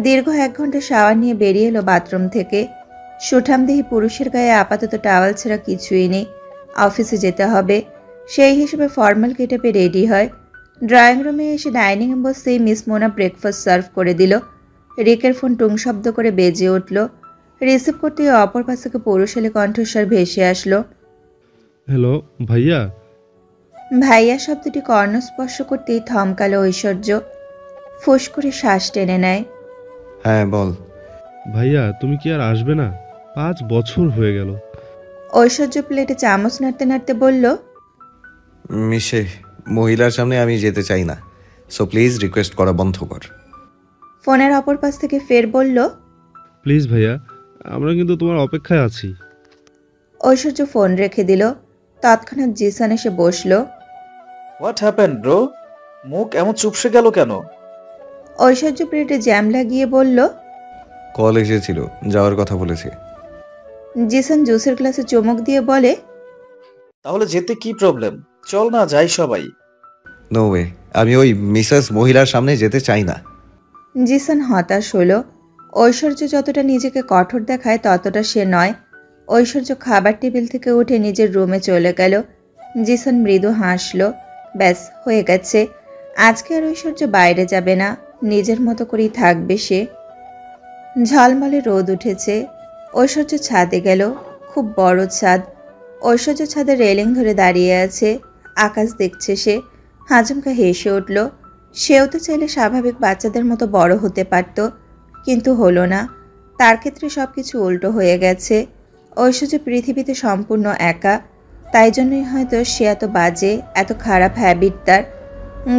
S2: দীর্ঘ 1 ঘন্টা শাওয়ার নিয়ে বেরিয়ে এলো বাথরুম থেকে। সুঠামদেহী পুরুষের গায়ে আপাতত টাওয়াল ছাড়া কিছুই নেই। অফিসে যেতে হবে, সেই হিসেবে ফর্মাল গেটআপে রেডি হয়। ড্রয়িং রুমে এসে ডাইনিংয়ে বসতেই মিস মোনা ব্রেকফাস্ট সার্ভ করে দিল। রিকের ফোন টুং শব্দ করে বেজে উঠল। রিসিভ করতেই অপর পাশ থেকে পৌরশালী কণ্ঠস্বর ভেসে আসলো,
S7: হ্যালো ভাইয়া।
S2: ভাইয়া শব্দটি কর্ণস্পর্শ করতেই থমকালো ঐশ্বর্য। ফুস করে শ্বাস টেনে নেয়।
S1: হ্যাঁ বল।
S7: ভাইয়া তুমি কি আর আসবে না? 5 বছর হয়ে গেল।
S2: ঐশ্বর্য প্লেটে চামচ নাড়তে নাড়তে বলল,
S1: মিশে মহিলার সামনে আমি যেতে চাই না। সো প্লিজ রিকোয়েস্ট করা বন্ধ কর।
S2: ফোনের অপর পাশ থেকে ফের বলল,
S7: প্লিজ ভাইয়া, আমরা কিন্তু তোমার অপেক্ষায় আছি।
S2: ঐশ্বর্য ফোন রেখে দিল। তৎক্ষণাৎ জিসান এসে বসলো।
S9: What happen bro? মুখ এমন চুপসে গেল কেন?
S2: ঐশ্বর্য প্লেটে জ্যাম লাগিয়ে বলল।
S1: কল এসেছিল, যাওয়ার কথা বলেছে।
S2: জিসান জুসের গ্লাসে চুমুক দিয়ে বলে,
S9: তাহলে যেতে কি প্রবলেম? চল না যাই সবাই।
S1: নো ওয়ে, আমি ওই মিসেস মহিলার সামনে যেতে চাই না।
S2: জিসান হতাশ হলো। ঐশ্বর্য যতটা নিজেকে কঠোর দেখায় ততটা সে নয়। ঐশ্বর্য খাবার টেবিল থেকে উঠে নিজের রুমে চলে গেল। জিসান মৃদু হাসলো। ব্যাস, হয়ে গেছে। আজকে আর ঐশ্বর্য বাইরে যাবে না, নিজের মতো করেই থাকবে সে। ঝলমলে রোদ উঠেছে। ঐশ্বর্য ছাদে গেল। খুব বড় ছাদ। ঐশ্বর্য ছাদে রেলিং ধরে দাঁড়িয়ে আছে। আকাশ দেখছে সে। হাজমকা হেসে উঠল। সেও তো চাইলে স্বাভাবিক বাচ্চাদের মতো বড় হতে পারত, কিন্তু হলো না। তার ক্ষেত্রে সব কিছু উল্টো হয়ে গেছে। ঐশ্বর্য পৃথিবীতে সম্পূর্ণ একা। তাই জন্যই হয়তো সে এত বাজে, এত খারাপ হ্যাবিট তার।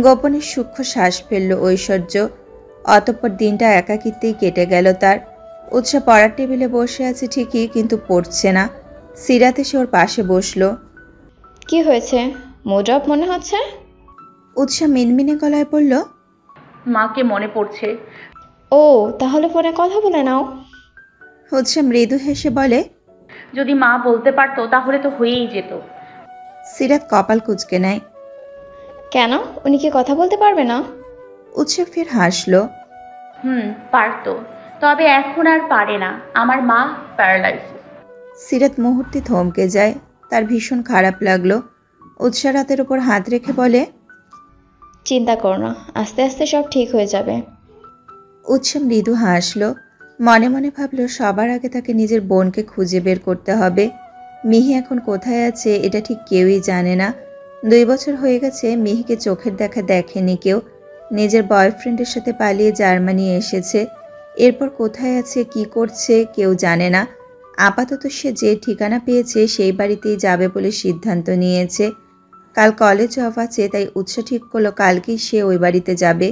S2: গোপনে সূক্ষ্ম শ্বাস ফেলল ঐশ্বর্য। অতঃপর দিনটা একাকিত্বেই কেটে গেল তার। উৎসা পড়ার টেবিলে বসে আছে ঠিকই, কিন্তু পড়ছে না। সিরাত এসে ওর পাশে বসলো।
S10: কি হয়েছে? মুড অফ মনে হচ্ছে।
S2: উৎসা মিনমিনে গলায় বলল,
S3: মাকে মনে পড়ছে।
S10: ও, তাহলে ফোনে কথা বলে নাও।
S2: উৎসা মৃদু হেসে বলে,
S3: যদি মা বলতে পারতো তাহলে তো হয়েই যেত।
S2: সিরাত কপাল কুঁচকে নেয়।
S10: কেন, উনি কি কথা বলতে পারবে না?
S2: উৎসা ফের হাসলো।
S3: পারতো, তবে এখন আর পারে না। আমার মা প্যারালাইসিস।
S2: সিরাত মুহূর্তে থমকে যায়। তার ভীষণ খারাপ লাগলো। উৎসা রাতের ওপর হাত রেখে বলে,
S10: চিন্তা করো না, আস্তে আস্তে সব ঠিক হয়ে যাবে।
S2: উৎসা মৃদু হাসলো। মনে মনে ভাবলো সবার আগে তাকে নিজের বোনকে খুঁজে বের করতে হবে। মিহি এখন কোথায় আছে এটা ঠিক কেউই জানে না। 2 বছর হয়ে গেছে মিহিকে চোখের দেখা দেখেনি কেউ। নিজের বয়ফ্রেন্ডের সাথে পালিয়ে জার্মানি এসেছে। এরপর কোথায় আছে, কি করছে কেউ জানে না। আপাতত সে যে ঠিকানা পেয়েছে সেই বাড়িতেই যাবে বলে সিদ্ধান্ত নিয়েছে। কাল কলেজ অফ আছে, তাই উৎসা ঠিক করলো কালকেই সে ওই বাড়িতে যাবে।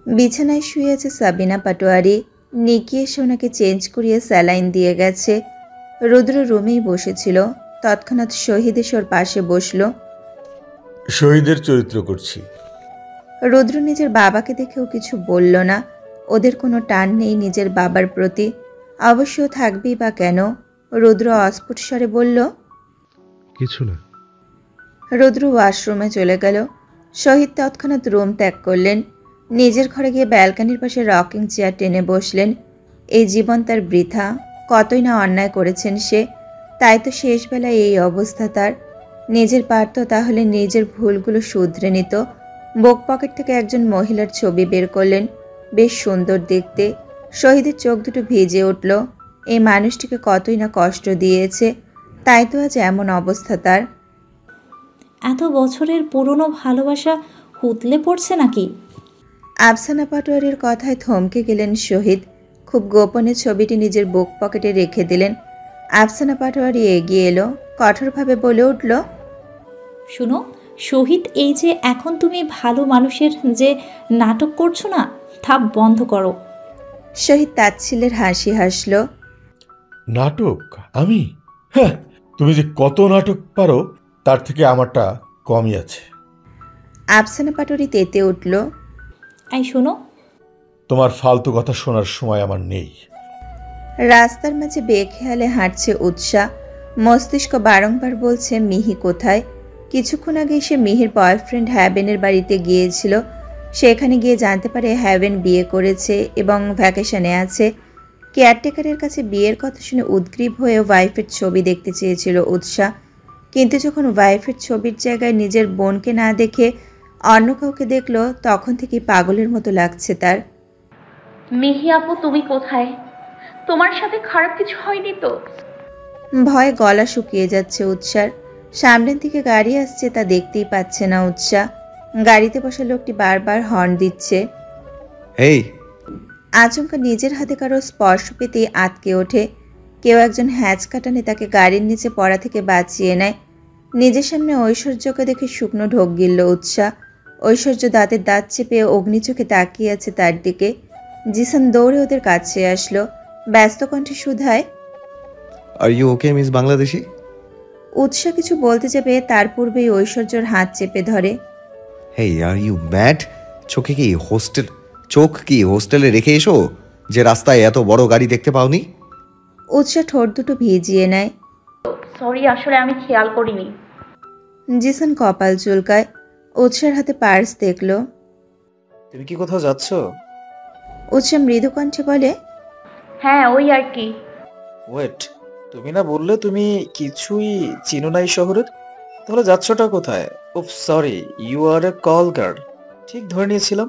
S2: বিছানায় শুয়ে আছে সাবিনা পাটোয়ারি। নিকি এসে ওনাকে চেঞ্জ করিয়ে স্যালাইন দিয়ে গেছে। রুদ্র রুমেই বসেছিল। তৎক্ষণাৎ শহীদ এসে ওর পাশে বসলো।
S15: শহীদের চরিত্র করছি।
S2: রুদ্র নিজের বাবাকে দেখেও কিছু বলল না। ওদের কোনো টান নেই নিজের বাবার প্রতি। অবশ্য থাকবেই বা কেন? রুদ্র অস্ফুট স্বরে বলল,
S7: কিছু না।
S2: রুদ্র ওয়াশরুমে চলে গেল। শহীদ তৎক্ষণাৎ রুম ত্যাগ করলেন। নিজের ঘরে গিয়ে ব্যালকানির পাশে রকিং চেয়ার টেনে বসলেন। এই জীবন তার বৃথা। কতই না অন্যায় করেছেন সে, তাই তো শেষবেলায় এই অবস্থা তার। নিজের পারত তাহলে নিজের ভুলগুলো শুধরে নিত। বুক পকেট থেকে একজন মহিলার ছবি বের করলেন। বেশ সুন্দর দেখতে। শহীদের চোখ দুটো ভিজে উঠল। এই মানুষটিকে কতই না কষ্ট দিয়েছে, তাই তো আজ এমন অবস্থা তার।
S5: এত বছরের পুরনো ভালোবাসা হুতলে পড়ছে নাকি?
S2: আফসানা পাটোয়ারির কথায় থমকে গেলেন শহীদ। খুব গোপনে ছবিটি নিজের বুক পকেটে রেখে দিলেন। আফসানা পাটোয়ারি এগিয়ে এলো। কঠোরভাবে বলে উঠল,
S5: শুনো শহীদ, এই যে এখন তুমি ভালো মানুষের যে নাটক করছো না, তা বন্ধ করো।
S2: শহীদ তাচ্ছিল্যের হাসি হাসল।
S15: নাটক? আমি? হ্যাঁ, তুমি যে কত নাটক পারো তার থেকে আমারটা কমই আছে।
S2: আফসানা পাটোয়ারি তেতে উঠল।
S5: এই শোনো,
S15: তোমার ফালতু কথা শোনার সময় আমার নেই।
S2: রাস্তার মাঝে বেখেয়ালে হাঁটছে উৎসা। মস্তিষ্ক বারংবার বলছে মিহি কোথায়। কিছুক্ষণ আগে সে মিহির বয়ফ্রেন্ড হ্যাভেনের বাড়িতে গিয়েছিল। সেখানে গিয়ে জানতে পারে হ্যাভেন বিয়ে করেছে এবং ভ্যাকেশনে আছে। কেয়ারটেকারের কাছে বিয়ের কথা শুনে উদ্গ্রীব হয়ে ওয়াইফের ছবি দেখতে চেয়েছিল উৎসা, কিন্তু যখন ওয়াইফের ছবির জায়গায় নিজের বোনকে না দেখে অন্য কাউকে দেখল, তখন থেকেই পাগলের মতো লাগছে তার।
S3: মিহি আপু, তুমি কোথায়? তোমার সাথে খারাপ কিছু হয়নি তো?
S2: ভয়ে গলা শুকিয়ে যাচ্ছে উৎসার। সামনের দিকে গাড়ি আসছে, তা দেখতেই পাচ্ছে না উৎসা। গাড়িতে বসা লোকটি বারবার হর্ন দিচ্ছে।
S1: এই,
S2: আচমকা নিজের হাতে কারো স্পর্শ পেতেই আটকে ওঠে। কেউ একজন হ্যাঁচ কাটানে তাকে গাড়ির নিচে পড়া থেকে বাঁচিয়ে নেয়। নিজের সামনে ঐশ্বর্যকে দেখে শুকনো ঢোক গিলল উৎসা। ঐশ্বর্য দাঁতের দাঁত চেপে অগ্নিচোখে তাকিয়ে আছে তার দিকে। জিসান দৌড়ে ওদের কাছে আসলো, ব্যস্ত কণ্ঠে শুধায়,
S1: are you okay miss Bangladeshi?
S2: Utsha কিছু বলতে যাবে তার পূর্বেই ঐশ্বর্যর হাত চেপে ধরে।
S1: হেই আর ইউ ম্যাড? চোখ কি হোস্টেলে রেখে এসো যে রাস্তায় এত বড় গাড়ি দেখতে পাওনি?
S2: উৎসা ঠোঁট দুটো ভিজিয়ে নেয়।
S3: সরি, আসলে আমি খেয়াল করিনি।
S2: জিসান কপাল চুলকায়। উৎসার হাতে পার্স দেখলো।
S9: তুমি কি কোথাও যাচ্ছ?
S2: উৎসা মৃদু কণ্ঠে বলে,
S3: হ্যাঁ, ওই আর কি।
S9: ওয়েট, তুমি না বললে তুমি কিছুই চিনো না এই শহরের? তাহলে যাচ্ছটা কোথায়? উফ sorry, you are a call girl. ঠিক ধরে নিয়েছিলাম।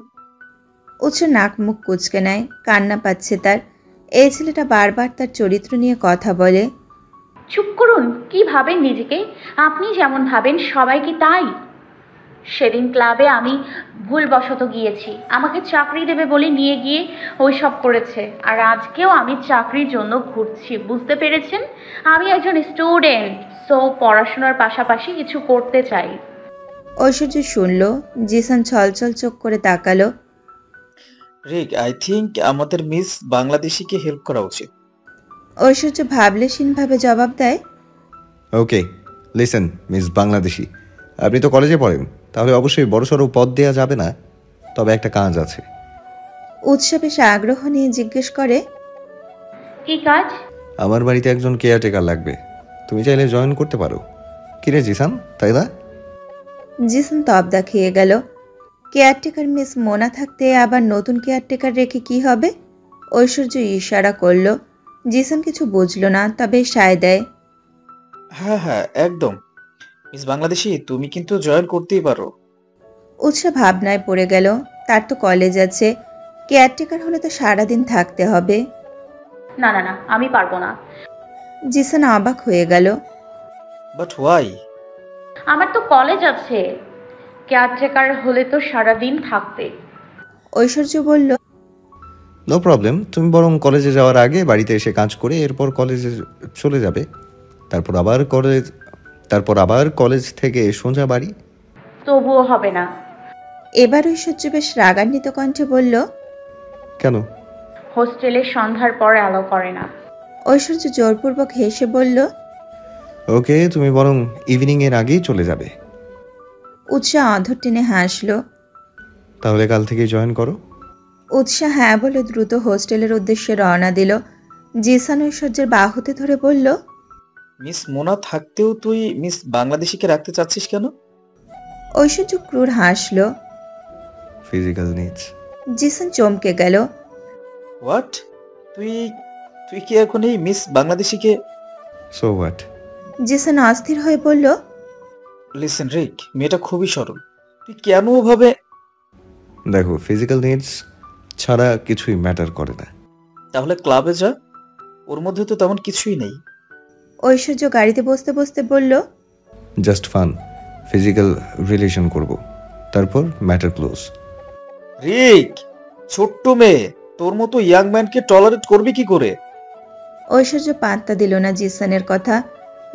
S2: উৎসা নাক মুখ কুঁচকে নেয়, কান্না পাচ্ছে তার। এই ছেলেটা বারবার তার চরিত্র নিয়ে কথা বলে।
S3: চুপ করুন, কি ভাবেন নিজেকে? আপনি যেমন ভাবেন সবাই কি তাই? সেদিন ক্লাবে আমি ভুলবশত গিয়েছি, আমাকে চাকরি দেবে বলে নিয়ে গিয়ে ওই সব করেছে। আর আজকেও আমি চাকরির জন্য ঘুরছি, বুঝতে পেরেছেন? আমি একজন স্টুডেন্ট, সো পড়াশোনার পাশাপাশি কিছু করতে চাই।
S2: ঐশ্বর্য শুনল। জিসান ছলছল চোখ করে তাকালো।
S9: রিক, আই থিংক আমাদের মিস বাংলাদেশিকে হেল্প করা উচিত।
S2: ঐশ্বর্য ভাবলেশীনভাবে জবাব দেয়,
S1: ওকে লিসেন মিস বাংলাদেশি, আপনি তো কলেজে পড়েন, তাহলে অবশ্যই বড়সড় পদ দেওয়া যাবে না, তবে একটা কাজ আছে।
S2: উৎসা বেশ আগ্রহ নিয়ে জিজ্ঞেস করে,
S3: কি কাজ?
S1: আমার বাড়িতে একজন কেয়ারটেকার লাগবে, তুমি চাইলে জয়েন করতে পারো। কিরে জিসান, তাই না?
S2: জিসান তবদা খেয়ে গেল। কেয়ারটেকার মিস মোনা থাকতে আবার নতুন কেয়ারটেকার রেখে কি হবে? ঐশ্বর্য ইশারা করল। জিসান কিছু বুঝল না, তবে সায় দেয়।
S9: হ্যাঁ হ্যাঁ, একদম। মিস বাংলাদেশি, তুমি কিন্তু জয়েন করতেই পারো।
S2: উৎসা ভাবনায় পড়ে গেল। তার তো কলেজ আছে, কেয়ারটেকার হলে তো সারাদিন থাকতে হবে।
S3: না না না, আমি পারবো না।
S2: জিসান অবাক হয়ে গেল।
S9: But why?
S3: আমার তো কলেজ আছে, কেয়ারটেকার হলে তো সারাদিন থাকতে।
S2: ঐশ্বর্য বলল,
S1: নো প্রবলেম, তুমি বরং কলেজে যাওয়ার আগে বাড়িতে এসে কাজ করে এরপর কলেজে চলে যাবে, তারপর আবার কলেজ থেকে সোজা বাড়ি।
S3: তবুও হবে না।
S2: এবার ঐশ্বর্য বেশ রাগান্বিত কণ্ঠে বলল,
S1: কেন?
S3: হোস্টেলে সন্ধ্যার পর অ্যালাউ করে না।
S2: ঐশ্বর্য জোরপূর্বক হেসে বলল,
S1: ওকে, তুমি বরং ইভিনিং এর আগেই চলে যাবে।
S2: উৎসাহ অধর টেনে হাসল।
S1: তাহলে কাল থেকেই জয়েন করো।
S2: উৎসাহ হ্যাঁ বলে দ্রুত হোস্টেলের উদ্দেশ্যে রওনা দিল। জিসান ঐশ্বর্যের বাহুতে ধরে বলল,
S9: মিস মোনা থাকতেও তুই মিস বাংলাদেশিকে রাখতে চাচ্ছিস কেন?
S2: ঐশ্বর্য ক্রূর হাসল।
S1: Physical needs.
S2: জিসান চমকে গেল।
S9: হোয়াট? তুই তুই কি এখন এই মিস বাংলাদেশিকে?
S1: So what?
S2: জিসান অস্থির হয়ে বলল,
S9: লিসেন রিক, মেয়েটা খুবই সরল, তুই কেন ওভাবে?
S1: দেখো, ফিজিক্যাল নিডস ছাড়া কিছুই ম্যাটার করে না।
S9: তাহলে ক্লাবে যা, ওর মধ্যে তো তেমন কিছুই নেই।
S2: ঐশ্বর্য গাড়িতে বসতে বসতে বলল,
S1: জাস্ট ফান, ফিজিক্যাল রিলেশন করব, তারপর ম্যাটার ক্লোজ।
S9: রিক, ছোট্ট মেয়ে, তোর মতো ইয়াং ম্যানকে টলারেট করবি কি করে?
S2: ঐশ্বর্য পাত্তা দিল না জিসানের কথা।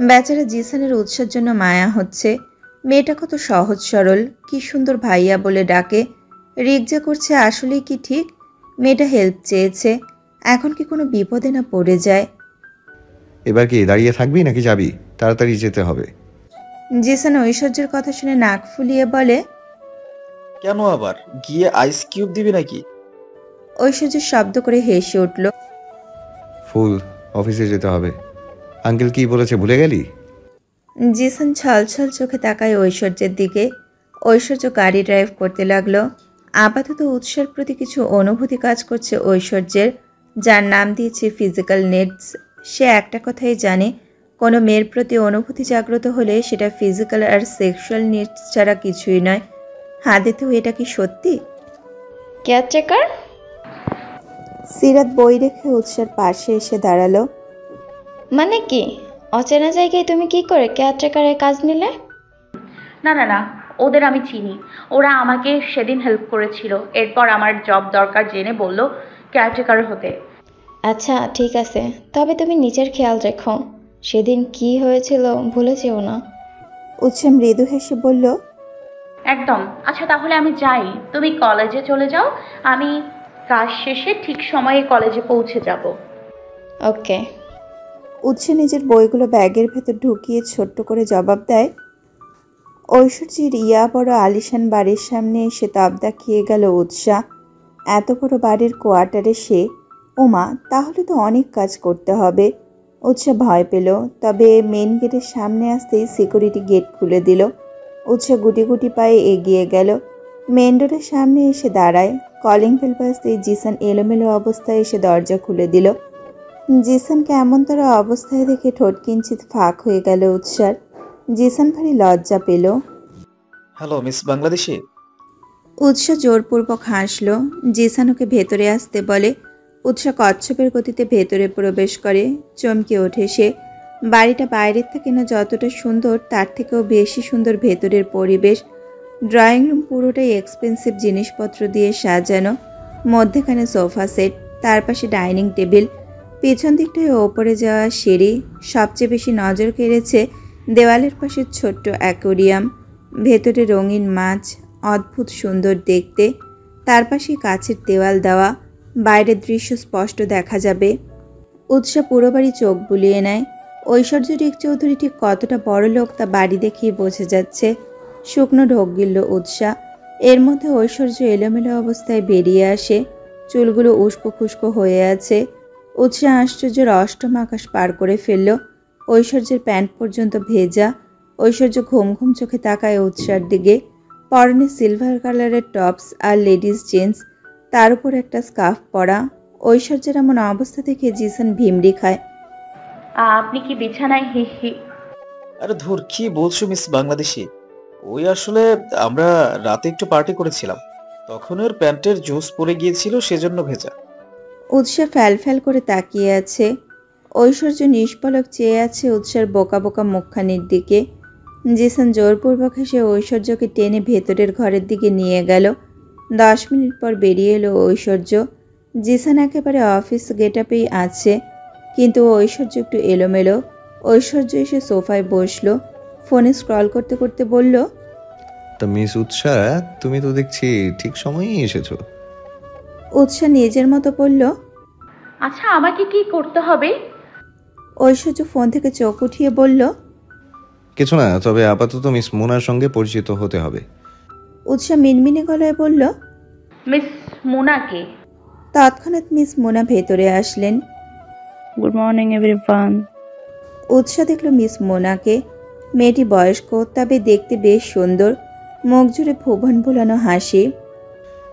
S2: বেচারা জিসানের উৎসার জন্য মায়া হচ্ছে। মেয়েটা কত সহজ সরল, কি সুন্দর ভাইয়া বলে ডাকে। রিক যা করছে আসলেই কি ঠিক? মেয়েটা হেল্প চেয়েছে, এখন কি কোনো বিপদে না পড়ে যায়?
S1: এবার কি দাঁড়িয়ে থাকবি নাকি যাবি? তাড়াতাড়ি যেতে হবে।
S2: জিসান ঐশ্বর্যের কথা শুনে নাক ফুলিয়ে বলে,
S9: কেন আবার গিয়ে আইস কিউব দিবি নাকি?
S2: ঐশ্বর্য শব্দ করে হেসে উঠল।
S1: ফুল, অফিসে যেতে হবে। আঙ্কেল কি বলেছে ভুলে গেলি?
S2: জিসান ছলছল চোখে তাকায় ঐশ্বর্যের দিকে। ঐশ্বর্য গাড়ি ড্রাইভ করতে লাগলো। আপাতত উৎসের প্রতি কিছু অনুভূতি কাজ করছে ঐশ্বর্যের, যার নাম দিয়েছে ফিজিক্যাল নিডস। সে একটা কথাই জানে, কোনো মেয়ের প্রতি অনুভূতি জাগ্রত হলে সেটা ফিজিক্যাল আর সেক্সুয়াল নিডস ছাড়া কিছুই নয়। হাদিতেও এটা কি সত্যি?
S10: কেয়ারটেকার?
S2: সিরাত বই রেখে উৎসের পাশে এসে দাঁড়ালো।
S10: মানে কি? অচেনা জায়গায় তুমি কি করে কেয়ারটেকারের কাজ নিলে?
S3: না না না, ওদের আমি চিনি। ওরা আমাকে সেদিন হেল্প করেছিল, এরপর আমার জব দরকার জেনে বলল কেয়ারটেকার হতে।
S10: আচ্ছা ঠিক আছে, তবে তুমি নিজের খেয়াল রেখো। সেদিন কি হয়েছিল ভুলে যেও না।
S2: উৎসা মৃদু হেসে বলল,
S3: একদম। আচ্ছা তাহলে আমি যাই, তুমি কলেজে চলে যাও, আমি কাজ শেষে ঠিক সময়ে কলেজে পৌঁছে যাব।
S10: ওকে।
S2: উৎসা নিজের বইগুলো ব্যাগের ভেতর ঢুকিয়ে ছোট্ট করে জবাব দেয়। ঐশ্বর্যের ইয়া বড় আলিশান বাড়ির সামনে এসে তবদা খেয়ে গেল উৎসা। এত বড় বাড়ির কোয়ার্টারে সে, ওমা তাহলে তো অনেক কাজ করতে হবে। উৎসা ভয় পেল, তবে মেন গেটের সামনে আসতেই সিকিউরিটি গেট খুলে দিল। উৎসা গুটি গুটি পায়ে এগিয়ে গেল, মেন ডোরের সামনে এসে দাঁড়ায়। কলিং বেল বাজতেই জিসান এলোমেলো অবস্থায় এসে দরজা খুলে দিল। জিসানকে এমনতর অবস্থায় দেখে ঠোঁট কিঞ্চিত ফাঁক হয়ে গেল উৎসার। জিসান ভারী লজ্জা পেল।
S9: Hello miss Bangladeshi.
S2: উৎসা জোরপূর্বক হাসল। জিসান ওকে ভেতরে আসতে বলে। উৎসা কচ্ছপের গতিতে ভেতরে প্রবেশ করে। চমকে ওঠে সে। বাড়িটা বাইরের থেকে না যতটা সুন্দর তার থেকেও বেশি সুন্দর ভেতরের পরিবেশ। ড্রয়িং রুম পুরোটাই এক্সপেন্সিভ জিনিসপত্র দিয়ে সাজানো। মধ্যেখানে সোফা সেট, তার পাশে ডাইনিং টেবিল, পেছন দিকটায় ওপরে যাওয়া সিঁড়ি। সবচেয়ে বেশি নজর কেড়েছে দেওয়ালের পাশে ছোট্ট অ্যাকোরিয়াম, ভেতরে রঙিন মাছ, অদ্ভুত সুন্দর দেখতে। তার পাশে কাচের দেওয়াল দেওয়া, বাইরের দৃশ্য স্পষ্ট দেখা যাবে। উৎসা পুরো বাড়ি চোখ বুলিয়ে নেয়। ঐশ্বর্য রিক চৌধুরী ঠিক কতটা বড় লোক তা বাড়ি দেখেই বোঝা যাচ্ছে। শুকনো ঢোক গিলল উৎসা। এর মধ্যে ঐশ্বর্য এলোমেলো অবস্থায় বেরিয়ে আসে, চুলগুলো উস্কো খুস্কো হয়ে আছে। উৎসা আশ্চর্যের অষ্টম আকাশ পার করে ফেলল। ঐশ্বর্যের প্যান্ট পর্যন্ত ভেজা। ঐশ্বর্য ঘুম ঘুম চোখে তাকায় উৎসার দিকে। পরনে সিলভার কালারের টপস আর লেডিস জিন্স, তার উপর একটা স্কার্ফ পরা। ঐশ্বর্যের এমন অবস্থা দেখে জিসান ভিমড়ি খায়।
S3: আপনি কি বিছানায় হি হি?
S9: আরে ধুর, কি বলছো মিস বাংলাদেশি? ওই আসলে আমরা রাতে একটু পার্টি করেছিলাম, তখন ওর প্যান্টের জুস পরে গিয়েছিল, সেজন্য ভেজা।
S2: উৎসা ফ্যাল ফ্যাল করে তাকিয়ে আছে। ঐশ্বর্য নিষ্পলক চেয়ে আছে উৎসার বোকা বোকা মুখখানির দিকে। জিসান জোরপূর্বক হেসে ঐশ্বর্যকে টেনে ভেতরের ঘরের দিকে নিয়ে গেল। 10 মিনিট পর বেরিয়ে এলো ঐশ্বর্য। জিসান একেবারে অফিস গেটআপেই আছে, কিন্তু ঐশ্বর্য একটু এলোমেলো। ঐশ্বর্য এসে সোফায় বসলো, ফোনে স্ক্রল করতে করতে বলল,
S1: তা মিস উৎসা, তুমি তো দেখছি ঠিক সময়েই এসেছো।
S2: উৎসা নিজের মতো বলল,
S3: আচ্ছা আমাকে কি করতে হবে?
S2: ঐশ্বর্য ফোন থেকে চোখ উঠিয়ে বলল,
S1: কিছু না, তবে আপাতত মিস মোনার সঙ্গে পরিচিত হতে হবে।
S2: উৎসা মিনমিনে গলায় বলল,
S3: মিস মোনাকে?
S2: তৎক্ষণাৎ মিস মোনা ভেতরে আসলেন।
S4: Good morning everyone.
S2: উৎসা দেখল মিস মোনাকে। মেয়েটি বয়স্ক, তবে দেখতে বেশ সুন্দর, মুখ জুড়ে ভুবন ভোলানো হাসি।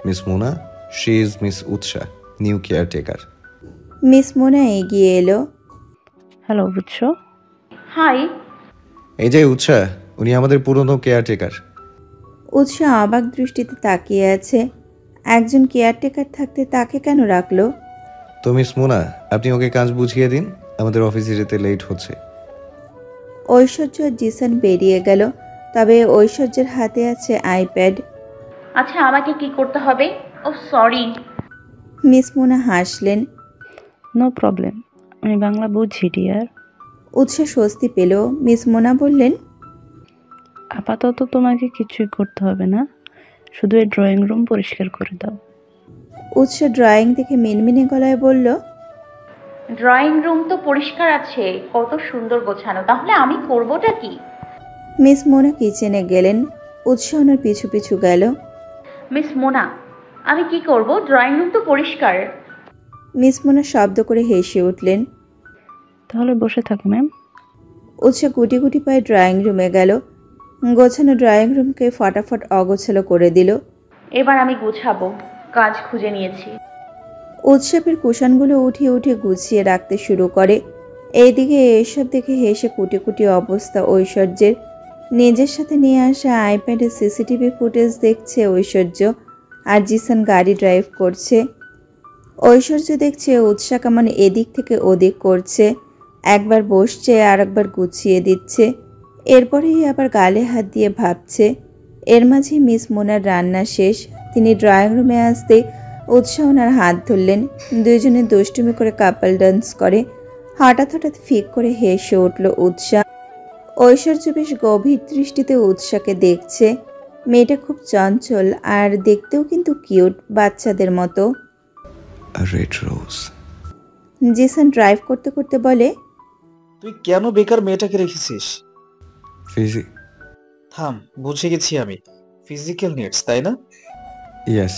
S1: Miss Mona, she is miss Utsha, new caretaker.
S2: Miss Mona এগিয়ে এলো।
S4: হ্যালো বুঝছো?
S3: হাই।
S1: এই যে উৎসা, উনি আমাদের পুরনো কেয়ারটেকার।
S2: উৎসা অবাক দৃষ্টিতে তাকিয়ে আছে। একজন কেয়ারটেকার থাকতে তাকে কেন রাখলো?
S1: তো মিস মোনা, আপনি ওকে কাজ বুঝিয়ে দিন, আমাদের অফিসে যেতে লেট হচ্ছে।
S2: ঐশ্বর্য আর জিসান বেরিয়ে গেল, তবে ঐশ্বর্যের হাতে আছে আইপ্যাড।
S3: আচ্ছা আমাকে কি করতে হবে? ও সরি।
S2: মিস মোনা হাসলেন।
S4: নো প্রবলেম, আমি বাংলা বুঝি ডিয়ার।
S2: উৎসা স্বস্তি পেল। মিস মোনা বললেন,
S4: আপাতত তোমাকে কিছুই করতে হবে না, শুধু এই ড্রয়িং রুম পরিষ্কার করে দাও।
S2: উৎসা ড্রয়িং দেখে মিনমিনে গলায় বলল,
S3: ড্রয়িং রুম তো পরিষ্কার আছে, কত সুন্দর গোছানো, তাহলে আমি করবোটা কি?
S2: মিস মোনা কিচেনে গেলেন। উৎসা ওনার পিছু পিছু গেল।
S3: মিস মোনা, আমি কি করব? ড্রয়িং রুম তো পরিষ্কার।
S2: মিস মোনা শব্দ করে হেসে উঠলেন।
S4: তাহলে বসে থাকো ম্যাম।
S2: উৎসা গুটি গুটি পায়ে ড্রয়িং রুমে গেল। গোছানো ড্রয়িং রুমকে ফটাফট অগোছালো করে দিল।
S3: এবার আমি গুছাবো, কাজ খুঁজে নিয়েছি।
S2: উৎসবের কুশনগুলো উঠিয়ে উঠিয়ে গুছিয়ে রাখতে শুরু করে। এইদিকে এসব দেখে হেসে কুটি কুটি অবস্থা ঐশ্বর্যের। নিজের সাথে নিয়ে আসা আইপ্যাডে সিসিটিভি ফুটেজ দেখছে ঐশ্বর্য, আর জিসান গাড়ি ড্রাইভ করছে। ঐশ্বর্য দেখছে উৎসা কেমন এদিক থেকে ওদিক করছে, একবার বসছে আর একবার গুছিয়ে দিচ্ছে, এরপরেই আবার গালে হাত দিয়ে ভাবছে। এর মাঝে মিস মোনার রান্না শেষ। তিনি ড্রয়িং রুমে আসতে উৎসা ওনার হাত ধরলেন। দুইজনে দুষ্টুমি করে কাপল ডান্স করে। হঠাৎ হঠাৎ ফিক করে হেসে উঠল উৎসা। ঐশ্বর্য বেশ গভীর দৃষ্টিতে উৎসাকে দেখছে। মেয়েটা খুব চঞ্চল আর দেখতেও কিন্তু কিউট, বাচ্চাদের মতো।
S1: Red rose.
S2: জিসান ড্রাইভ করতে করতে বলে,
S9: তুই কেন বেকার মেয়েটাকে রেখেছিস?
S1: ফিজি।
S9: থাম, বুঝে গেছি আমি। ফিজিক্যাল নিডস, তাই না?
S1: ইয়েস।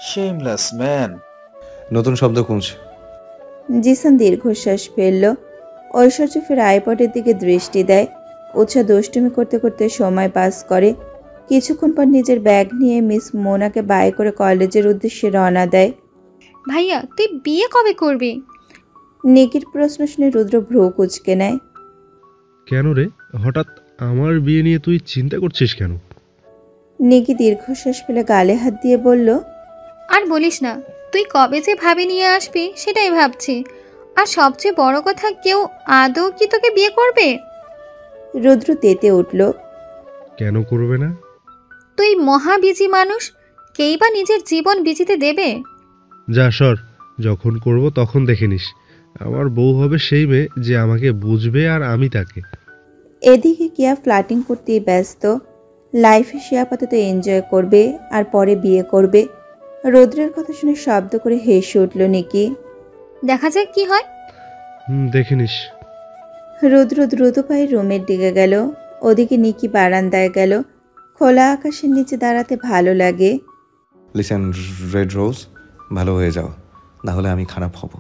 S9: Shameless man.
S1: নতুন শব্দ খুঁজছে।
S2: জিসান দীর্ঘশ্বাস ফেলল। ঐশ্বর্য ফের আইপডের দিকে দৃষ্টি দেয়। উৎসাহ দুষ্টুমি করতে করতে সময় পাস করে। কিছুক্ষণ পর নিজের ব্যাগ নিয়ে মিস মোনাকে বাই করে কলেজের উদ্দেশ্যে রওনা দেয়।
S6: ভাইয়া তুই বিয়ে কবে করবি?
S2: নিকির প্রশ্ন শুনে রুদ্র ভ্রু কুঁচকে নেয়।
S7: কেন রে, হঠাৎ আমার বিয়ে নিয়ে তুই চিন্তা করছিস কেন?
S2: নিকি দীর্ঘশ্বাস ফেলে গালে হাত দিয়ে বলল,
S6: আর বলিস না, তুই কবে যে ভাবি নিয়ে আসবি সেটাই ভাবছি। আর সবচেয়ে বড় কথা, কেউ আদৌ কি তোকে বিয়ে করবে?
S2: রুদ্র তেতে উঠল।
S7: কেন করবে না?
S6: তুই মহাবিজি মানুষ, কেই বা নিজের জীবন বিজিতে দেবে?
S7: যা সর, যখন করব তখন দেখে নিস। আমার বউ হবে সেই মেয়ে যে আমাকে বুঝবে আর আমি তাকে।
S2: এদিকে কিয়া ফ্ল্যাটিং করতেই ব্যস্ত। লাইফে সে আপাতত এনজয় করবে আর পরে বিয়ে করবে। রুদ্রের কথা শুনে শব্দ করে হেসে উঠল নিকি।
S6: দেখা যাক কি হয়।
S7: দেখে নিস।
S2: রুদ্র দ্রুত পায়ে রুমের দিকে গেল। ওদিকে নিকি বারান্দায় গেল। খোলা আকাশের নিচে দাঁড়াতে ভালো লাগে।
S1: লিসেন রেড রোজ, ভালো হয়ে যাও, না হলে আমি খারাপ হব।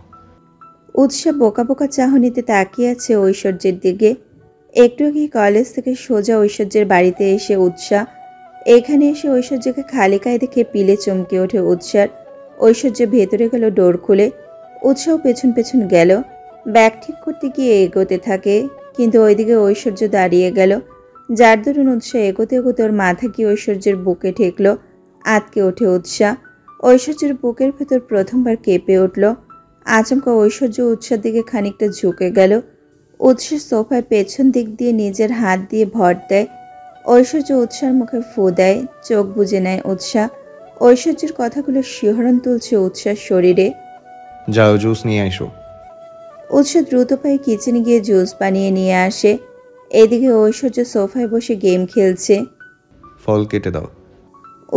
S2: উৎসাহ বোকা বোকা চাহনিতে তাকিয়ে আছে ঐশ্বর্যের দিকে। একটু আগে কলেজ থেকে সোজা ঐশ্বর্যের বাড়িতে এসে উৎসাহ। এখানে এসে ঐশ্বর্যকে খালি গায়ে দেখে পিলে চমকে ওঠে উৎসার। ঐশ্বর্য ভেতরে গেল ডোর খুলে। উৎসাহ পেছন পেছন গেল। ব্যাগ ঠিক করতে গিয়ে এগোতে থাকে, কিন্তু ওইদিকে ঐশ্বর্য দাঁড়িয়ে গেল। যার দরুন উৎসাহ এগোতে এগোতে ওর মাথা গিয়ে ঐশ্বর্যের বুকে ঠেকল। আতকে ওঠে উৎসাহ। ঐশ্বর্যের বুকের ভেতর প্রথমবার কেঁপে উঠল। আচমকা ঐশ্বর্য উৎসার দিকে খানিকটা ঝুঁকে গেল। উৎসাহ সোফায় পেছন দিক দিয়ে নিজের হাত দিয়ে ভর দেয়। ঐশ্বর্য উৎসার মুখে ফু দেয়, চোখ বুজে নেয় উৎসাহ। ঐশ্বর্যের কথাগুলো শিহরণ তুলছে উৎসার শরীরে।
S1: যাও জুস নিয়ে আইসো।
S2: উৎসাহ দ্রুত পায়ে কিচেনে গিয়ে জুস বানিয়ে নিয়ে আসে। এদিকে ঐশ্বর্য সোফায় বসে গেম খেলছে।
S1: ফল কেটে দাও।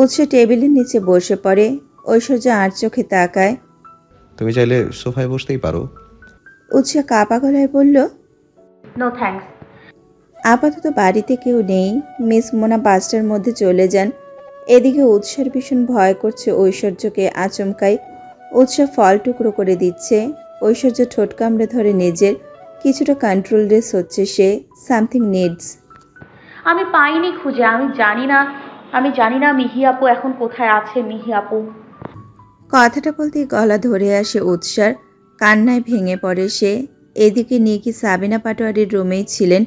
S2: উৎসাহ টেবিলের নিচে বসে পড়ে। ঐশ্বর্য আর চোখে তাকায়।
S1: তুমি চাইলে সোফায় বসতেই পারো।
S2: উৎসাহ কাপা গলায় বলল,
S3: নো থ্যাঙ্কস।
S2: আপাতত বাড়িতে কেউ নেই। মিস মোনা 5টার মধ্যে চলে যান। এদিকে উৎসাহের ভীষণ ভয় করছে ঐশ্বর্যকে আচমকাই। উৎসাহ ফল টুকরো করে দিচ্ছে। ঐশ্বর্য ঠোঁট কামড়ে ধরে নিজের। কিছুটা কন্ট্রোল রেস হচ্ছে সে। Something needs.
S3: আমি পাইনি খুঁজে, আমি জানি না মিহি আপু এখন কোথায় আছে। মিহি আপু।
S2: কথাটা বলতেই গলা ধরে আসে উৎসার। কান্নায় ভেঙে পড়ে সে। এদিকে নিকি সাবিনা পাটোয়ারির রুমেই ছিলেন।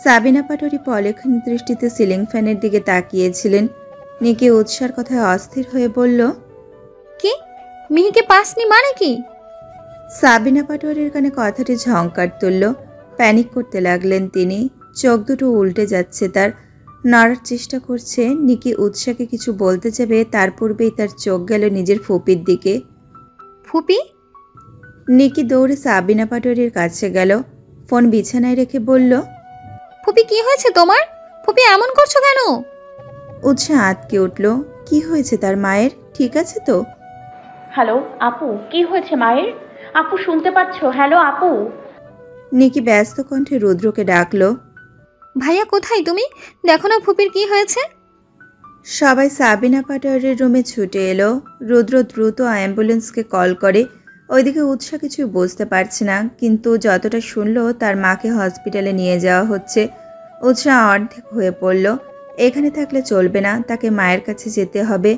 S2: সাবিনা পাটোয়ারি পলক্ষণ দৃষ্টিতে সিলিং ফ্যানের দিকে তাকিয়েছিলেন। নিকি উৎসার কথায় অস্থির হয়ে বলল,
S6: কি? মিহিকে পাসনি মানে কি?
S2: সাবিনা পাটোয়ারির কানে কথাটি ঝংকার তুলল। প্যানিক করতে লাগলেন তিনি। চোখ দুটো উল্টে যাচ্ছে তার। নড়ার চেষ্টা করছে। নিকি উৎসাকে কিছু বলতে যাবে, তার পূর্বেই তার চোখ গেল নিজের ফুপির দিকে।
S6: ফুপি?
S2: নিকি দৌড়ে সাবিনা পাটোয়ারির কাছে গেল। ফোন বিছানায় রেখে বলল,
S6: ফুপি কি হয়েছে তোমার? ফুপি এমন করছো কেন?
S2: উৎসাহ আতকে উঠল। কি হয়েছে তার মায়ের? ঠিক আছে তো?
S3: হ্যালো আপু, কি হয়েছে মায়ের? আপু শুনতে পাচ্ছ? হ্যালো আপু।
S2: নিকি ব্যস্ত কণ্ঠে রুদ্রকে ডাকলো।
S6: ভাইয়া কোথায় তুমি? দেখো না ফুপির কি হয়েছে।
S2: সবাই সাবিনা পাটোয়ারির রুমে ছুটে এলো। রুদ্র দ্রুত অ্যাম্বুলেন্সকে কল করে। ওইদিকে উৎসাহ কিছু বুঝতে পারছে না, কিন্তু যতটা শুনলো তার মাকে হসপিটালে নিয়ে যাওয়া হচ্ছে। উৎসাহ অর্ধেক হয়ে পড়ল। এখানে থাকলে চলবে না, তাকে মায়ের কাছে যেতে হবে।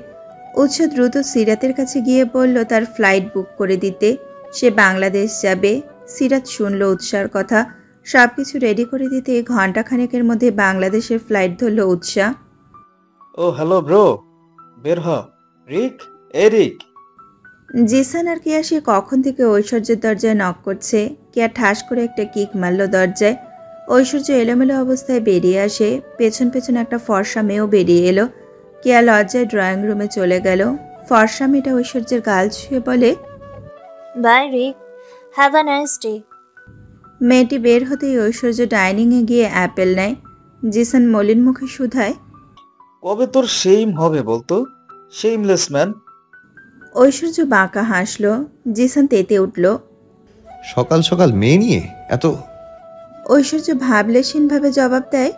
S2: উৎসাহ দ্রুত সিরাতের কাছে গিয়ে বলল তার ফ্লাইট বুক করে দিতে। সে বাংলাদেশ যাবে। সিরাত শুনল উৎসার কথা। সব কিছু রেডি করে দিতে ঘণ্টাখানেকের মধ্যে বাংলাদেশের ফ্লাইট ধরল উৎসাহ।
S9: ও হ্যালো ব্রো, বের হ। রিক, রিক।
S2: জিসান আর কেয়া সে কখন থেকে ঐশ্বর্যের দরজায় নক করছে। কেয়া ঠাস করে একটা কিক মারল দরজায়। ঐশ্বর্য এলোমেলো অবস্থায় বেরিয়ে আসে। পেছন পেছন একটা ফর্সা মেয়েও বেরিয়ে এলো। কেয়া লজ্জায় ড্রয়িং রুমে চলে গেল। ফর্সা মেয়েটা ঐশ্বর্যের গাল ছুঁয়ে বলে,
S8: bye Rick, have a nice day.
S2: মেয়েটি বের হতেই ঐশ্বর্য ডাইনিংয়ে গিয়ে অ্যাপেল নেয়। জিসান মলিন মুখে শুধায়,
S9: কবে তোর সেইম হবে বলতো? সেইমলেস ম্যান।
S2: ঐশ্বর্য বাঁকা হাসলো। জিসান তেতে উঠল।
S1: সকাল সকাল মেয়ে নিয়ে এত?
S2: ঐশ্বর্য ভাবলেশীনভাবে জবাব দেয়,